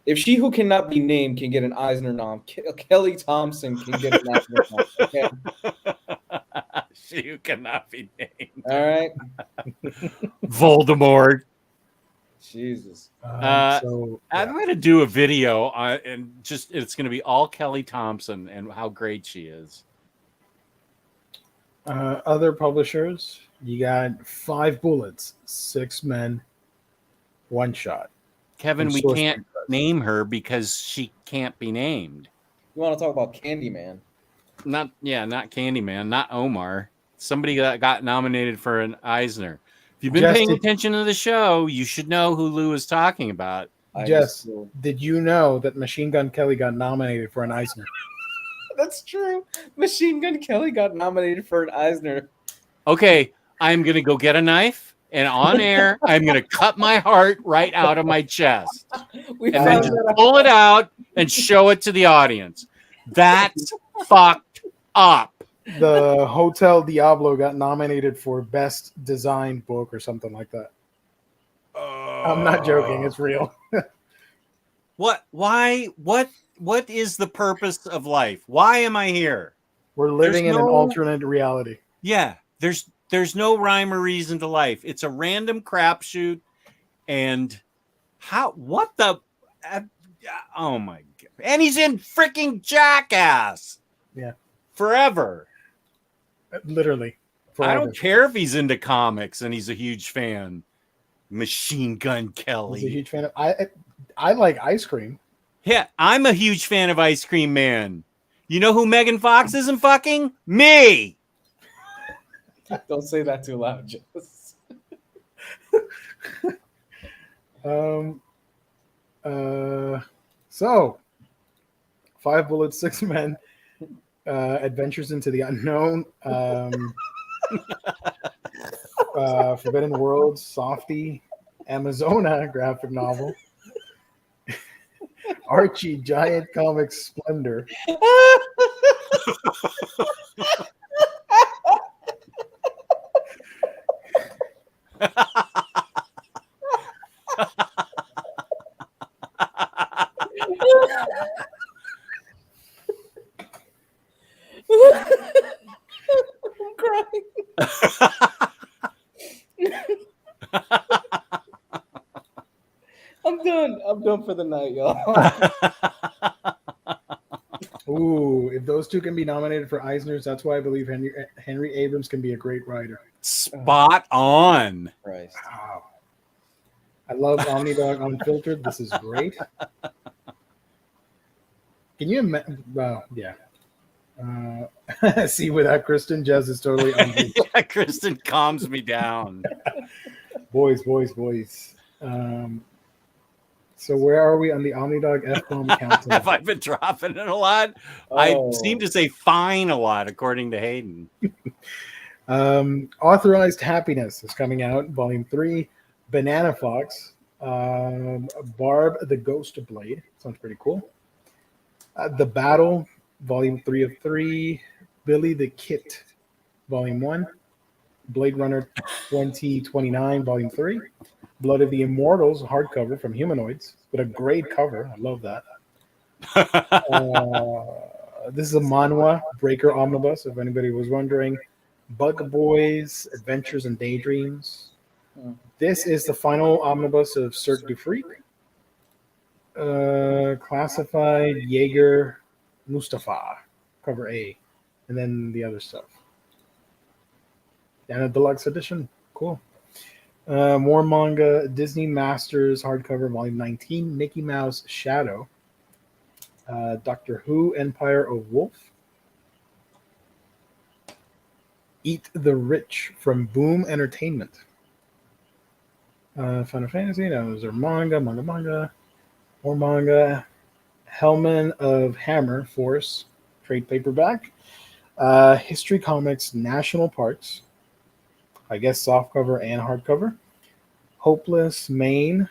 If She Who Cannot Be Named can get an Eisner nom, Kelly Thompson can get an Eisner nom. Okay? She Who Cannot Be Named. All right. Voldemort. Jesus. I'm going to do a video and it's going to be all Kelly Thompson and how great she is. Other publishers, you got 5 Bullets, 6 Men, 1 Shot. Kevin, we can't name her because she can't be named. You want to talk about Candyman? Not Candyman, not Omar. Somebody that got nominated for an Eisner. If you've been paying attention to the show, you should know who Lou is talking about. Jess, did you know that Machine Gun Kelly got nominated for an Eisner? That's true. Machine Gun Kelly got nominated for an Eisner. Okay, I'm going to go get a knife, and on air, I'm going to cut my heart right out of my chest. And then just pull it out and show it to the audience. That's fucked up. The Hotel Diablo got nominated for Best Design Book or something like that. I'm not joking. It's real. What? Why? What is the purpose of life? Why am I here? We're living in an alternate reality. Yeah, there's no rhyme or reason to life. It's a random crapshoot, and oh my god! And he's in freaking Jackass. Yeah, forever. Literally. Forever. I don't care if he's into comics and he's a huge fan. Machine Gun Kelly. He's a huge fan of. I like ice cream. Yeah, I'm a huge fan of Ice Cream Man. You know who Megan Fox isn't fucking? Me. Don't say that too loud, Jess. So 5 Bullets, 6 Men, Adventures into the Unknown, Forbidden World, Softy, Amazona graphic novel, Archie Giant Comics Splendor. I'm crying. I'm done for the night, y'all. Ooh, if those two can be nominated for Eisners, that's why I believe Henry Abrams can be a great writer. Spot on. Christ. Wow. I love Omnidog Unfiltered. This is great. Can you imagine? Well, yeah. See, without Kristen, Jez is totally unreached. Yeah, Kristen calms me down. Boys. So where are we on the Omnidog F-bomb count? Have I been dropping it a lot? I seem to say fine a lot, according to Hayden. Authorized Happiness is coming out, Volume 3. Banana Fox. Barb the Ghost Blade. Sounds pretty cool. The Battle, Volume 3 of 3. Billy the Kit, Volume 1. Blade Runner 2029, Volume 3. Blood of the Immortals, hardcover from Humanoids, with a great cover. I love that. This is a manhwa, Breaker Omnibus, if anybody was wondering. Bug Boys, Adventures and Daydreams. This is the final omnibus of Cirque du Freak. Classified Jaeger Mustafa, cover A, and then the other stuff. And a deluxe edition. Cool. More manga. Disney Masters hardcover, volume 19. Mickey Mouse Shadow. Doctor Who Empire of Wolf. Eat the Rich from Boom Entertainment. Final Fantasy. No, those are manga. More manga. Hellman of Hammer Force. Trade paperback. History Comics National Parks. I guess softcover and hardcover. Hopeless Maine,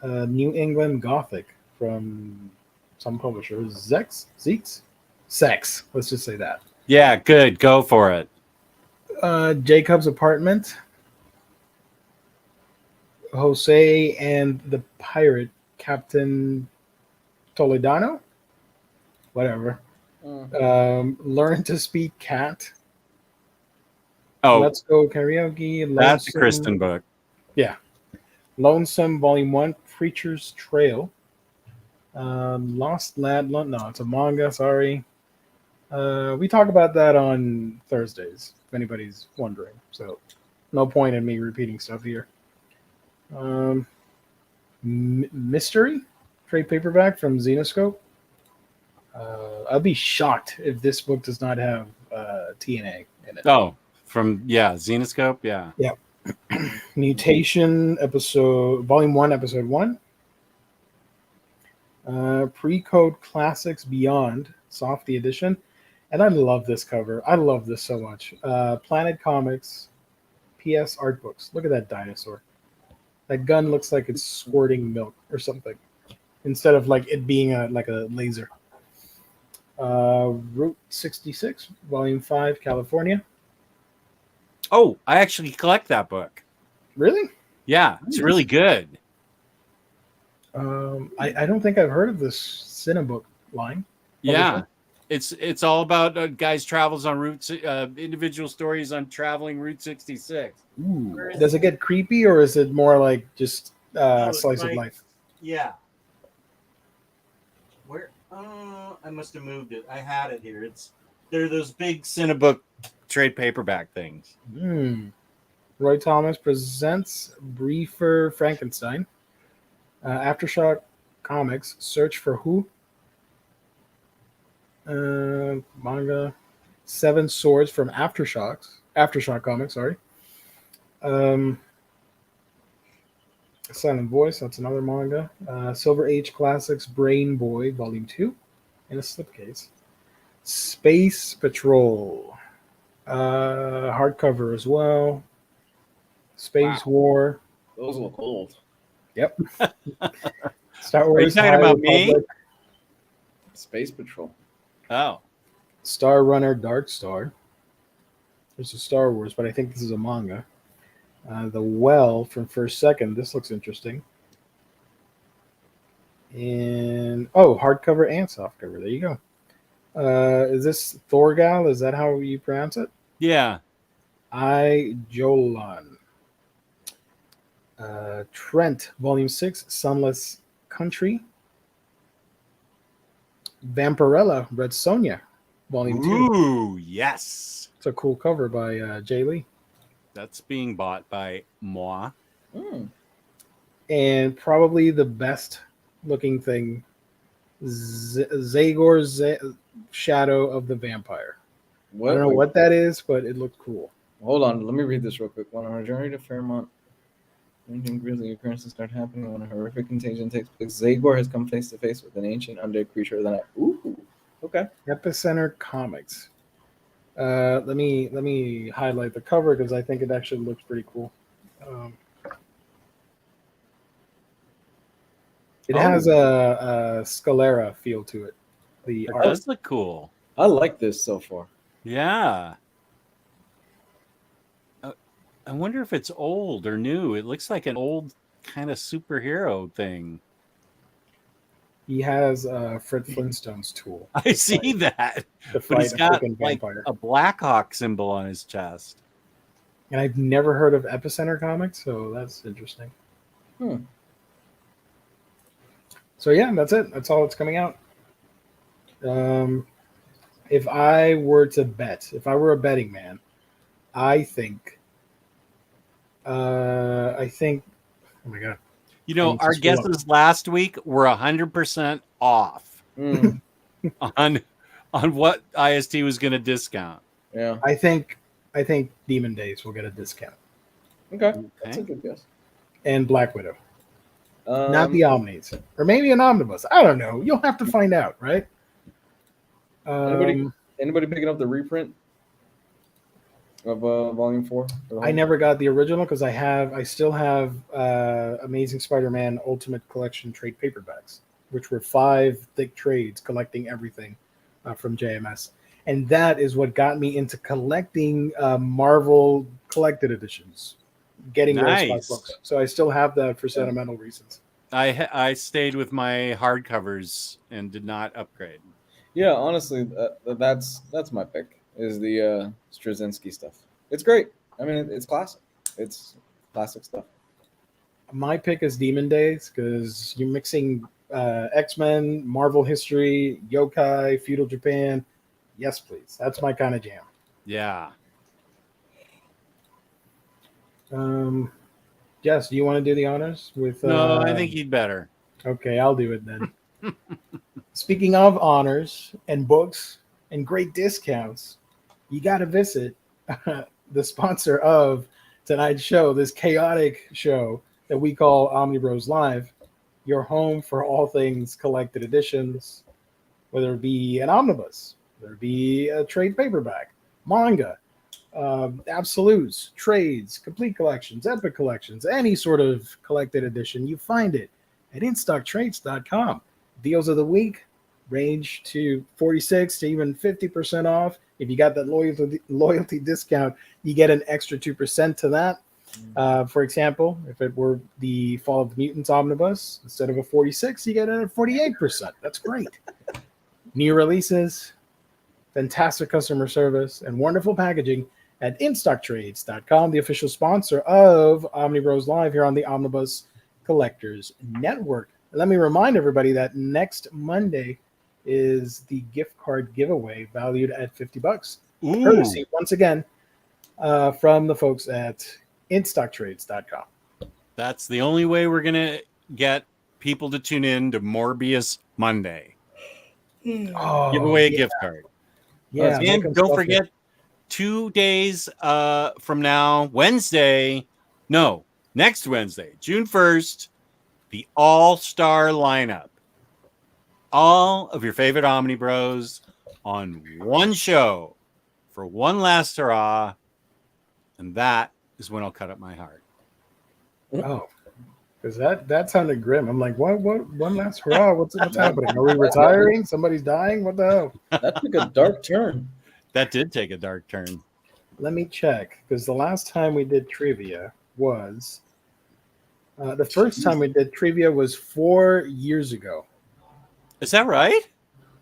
New England Gothic from some publishers. Zeeks? Sex. Let's just say that. Yeah, good. Go for it. Jacob's Apartment. Jose and the Pirate, Captain Toledano? Whatever. Learn to Speak Cat. Oh, Let's Go Karaoke. that's a Kristen book. Yeah. Lonesome, Volume 1, Preacher's Trail. Lost Lad. No, it's a manga, sorry. We talk about that on Thursdays, if anybody's wondering. So, no point in me repeating stuff here. Mystery, trade paperback from Xenoscope. I'd be shocked if this book does not have TNA in it. Oh, from Xenoscope, yeah. Yeah. Mutation Volume 1, Episode 1. Pre-Code Classics Beyond, Softy Edition. And I love this cover. I love this so much. Planet Comics, PS Art Books. Look at that dinosaur. That gun looks like it's squirting milk or something, instead of like it being like a laser. Route 66, Volume 5, California. Oh, I actually collect that book. Really? Yeah, it's really good. I don't think I've heard of this Cinebook line. Yeah, it's all about guys' travels on route, individual stories on traveling Route 66. Ooh. Does it get creepy, or is it more like just slice of life? Yeah. Where? I must have moved it. I had it here. They're those big Cinebook trade paperback things. Roy Thomas presents Briefer Frankenstein. Aftershock Comics, Search for Who. Manga. Seven Swords from Aftershock Comics, sorry. Silent Voice, that's another manga. Silver Age Classics, Brain Boy, Volume 2, in a slipcase. Space Patrol, hardcover as well. Space War. Those look old. Yep. Star Wars. Are you talking about me? Space Patrol. Oh. Star Runner, Dark Star. There's a Star Wars, but I think this is a manga. The Well from First Second. This looks interesting. And hardcover and softcover. There you go. Is this Thorgal? Is that how you pronounce it? Yeah. Jolan. Trent, Volume 6, Sunless Country. Vampirella, Red Sonja, Volume 2. Ooh, yes. It's a cool cover by Jay Lee. That's being bought by moi. And probably the best looking thing, Zagor's Shadow of the Vampire. I don't know what that is, but it looked cool. Hold on, let me read this real quick. When on a journey to Fairmont, grisly occurrences start happening when a horrific contagion takes place. Zagor has come face to face with an ancient undead creature of the night. Ooh, okay. Epicenter Comics. Let me highlight the cover because I think it actually looks pretty cool. It has a Scalera feel to it. The It art does look cool. I like this so far. Yeah. I wonder if it's old or new. It looks like an old kind of superhero thing. He has Fred Flintstone's tool. I see that. To But fight he's a got freaking like vampire. a Blackhawk symbol on his chest. And I've never heard of Epicenter Comics, so that's interesting. So yeah, that's it. That's all that's coming out. If I were to bet, if I were a betting man, I think, oh my god, You know, our guesses last week were 100% off on what IST was going to discount. Yeah, I think Demon Days will get a discount. Okay, that's a good guess. And Black Widow, not the Omnis, or maybe an Omnibus. I don't know. You'll have to find out, right? Anybody picking up the reprint of Volume 4? I never got the original because I still have Amazing Spider-Man Ultimate Collection trade paperbacks, which were 5 thick trades collecting everything from JMS, and that is what got me into collecting Marvel collected editions, getting those 5 books. So I still have that for sentimental reasons. I stayed with my hardcovers and did not upgrade. Yeah, honestly, that's my pick. Is the Straczynski stuff. It's great. I mean, it's classic. It's classic stuff. My pick is Demon Days because you're mixing X-Men, Marvel history, yokai, feudal Japan. Yes, please. That's my kind of jam. Yeah. Jess, do you want to do the honors with? No, I think you'd better. Okay, I'll do it then. Speaking of honors and books and great discounts, you got to visit the sponsor of tonight's show, this chaotic show that we call Omni Bros Live, your home for all things collected editions, whether it be an omnibus, whether it be a trade paperback, manga, absolutes, trades, complete collections, epic collections, any sort of collected edition, you find it at instocktrades.com. Deals of the week range to 46 to even 50% off. If you got that loyalty discount, you get an extra 2% to that. For example, if it were the Fall of the Mutants omnibus, instead of a 46, you get a 48%. That's great. New releases, fantastic customer service, and wonderful packaging at instocktrades.com, the official sponsor of Omni Bros Live here on the Omnibus Collectors Network. And let me remind everybody that next Monday is the gift card giveaway valued at $50. Courtesy, once again, from the folks at instocktrades.com. That's the only way we're going to get people to tune in to Morbius Monday. Give away a gift card. Yeah, and don't forget, 2 days from now, next Wednesday, June 1st, the all-star lineup. All of your favorite Omni Bros on one show for one last hurrah, and that is when I'll cut up my heart. Oh, because that sounded grim. I'm like, what? One last hurrah? What's happening? Are we retiring? Somebody's dying? What the hell? That took a dark turn. That did take a dark turn. Let me check, because the last time we did trivia was the first time we did trivia was 4 years ago. Is that right?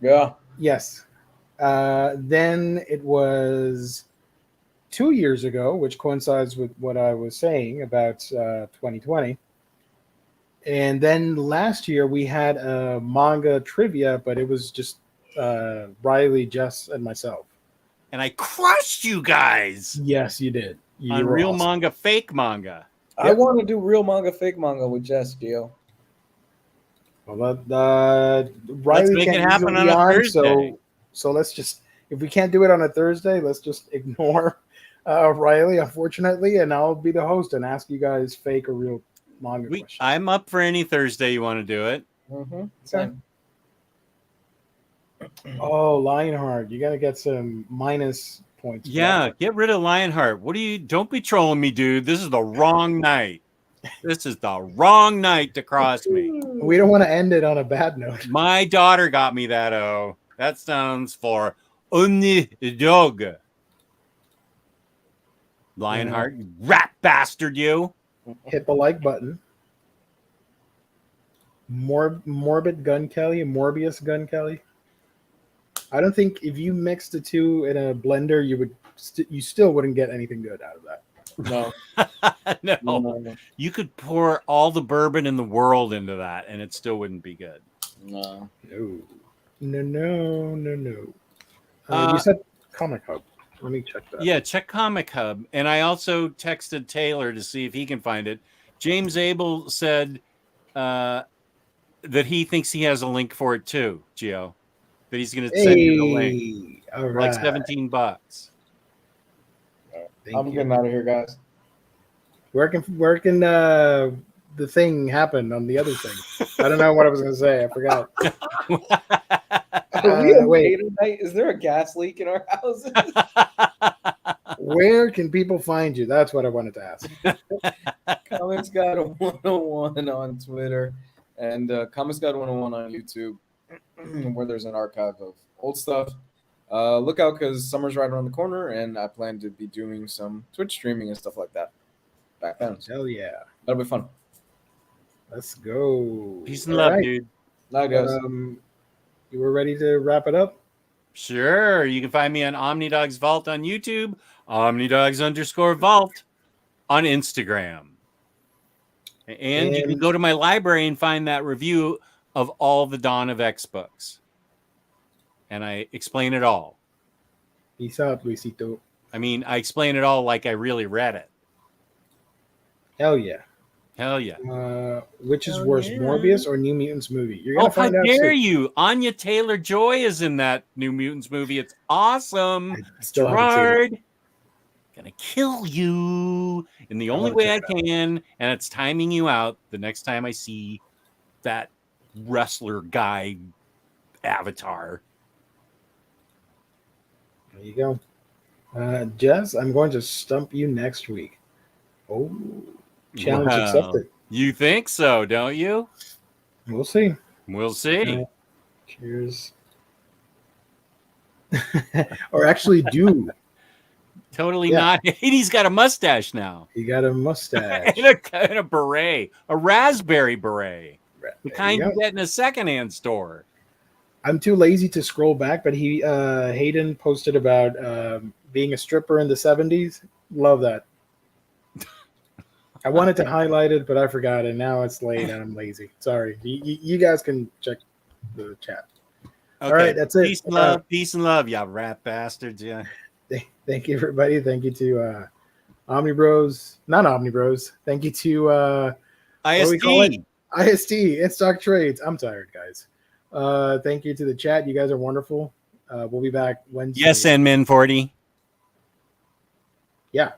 Yeah. Yes. Then it was 2 years ago, which coincides with what I was saying about 2020. And then last year we had a manga trivia, but it was just Riley, Jess, and myself. And I crushed you guys. Yes, you did. On real manga, fake manga. I want to do real manga, fake manga with Jess, Gio. Well, Riley let's make it happen on a Thursday. So let's just, if we can't do it on a Thursday, let's just ignore Riley, unfortunately, and I'll be the host and ask you guys fake or real manga questions. I'm up for any Thursday you want to do it. Mm-hmm. Same. Oh, Lionheart, you got to get some minus points. Yeah, get rid of Lionheart. Don't be trolling me, dude. This is the wrong night. This is the wrong night to cross me. We don't want to end it on a bad note. My daughter got me that O. That stands for Omni Dog. Lionheart, you rat bastard, you. Hit the like button. Morbid Gun Kelly, Morbius Gun Kelly. I don't think if you mix the two in a blender, you still wouldn't get anything good out of that. No. No. No. You could pour all the bourbon in the world into that, and it still wouldn't be good. No. No. You said Comic Hub. Let me check that. Yeah, check Comic Hub. And I also texted Taylor to see if he can find it. James Abel said that he thinks he has a link for it too, Gio. That he's going to send you the link. All For right. like $17. I'm getting out of here, guys. Where can the thing happen on the other thing? I don't know what I was going to say. I forgot. Wait. Tonight? Is there a gas leak in our houses? Where can people find you? That's what I wanted to ask. Comics God 101 on Twitter and Comics God 101 on YouTube, where there's an archive of old stuff. Look out because summer's right around the corner, and I plan to be doing some Twitch streaming and stuff like that back then. Hell yeah. That'll be fun. Let's go. Peace and love, dude. Night, guys. You were ready to wrap it up? Sure. You can find me on OmniDogs Vault on YouTube, OmniDogs_Vault on Instagram. And you can go to my library and find that review of all the Dawn of X books. And I explain it all. Peace out, Luisito. I mean, I explain it all like I really read it. Hell yeah. Hell yeah. Which is worse, Morbius or New Mutants movie? You're gonna How find out dare soon. you? Anya Taylor-Joy is in that New Mutants movie. It's awesome. I still haven't seen it. Gerard, gonna kill you in the only wanna way check I it out. can, and it's timing you out the next time I see that wrestler guy avatar. There you go. Jess, I'm going to stump you next week. Oh, challenge Wow. accepted. You think so, don't you? We'll see. We'll see. Cheers. Or actually do. Totally Yeah. not. He's got a mustache now. You got a mustache. and a beret. A raspberry beret. The There kind you you go. get in a secondhand store. I'm too lazy to scroll back, but Hayden posted about being a stripper in the 70s. Love that. I wanted to highlight it, but I forgot, and now it's late and I'm lazy. Sorry. You guys can check the chat. Okay. All right, that's it. Peace and love, you rat bastards. Yeah. Thank you, everybody. Thank you to Omni Bros. Not Omni Bros. Thank you to what do we call it? IST. IST, In Stock Trades. I'm tired, guys. Thank you to the chat. You guys are wonderful. We'll be back Wednesday. Yes, and Min 40. Yeah.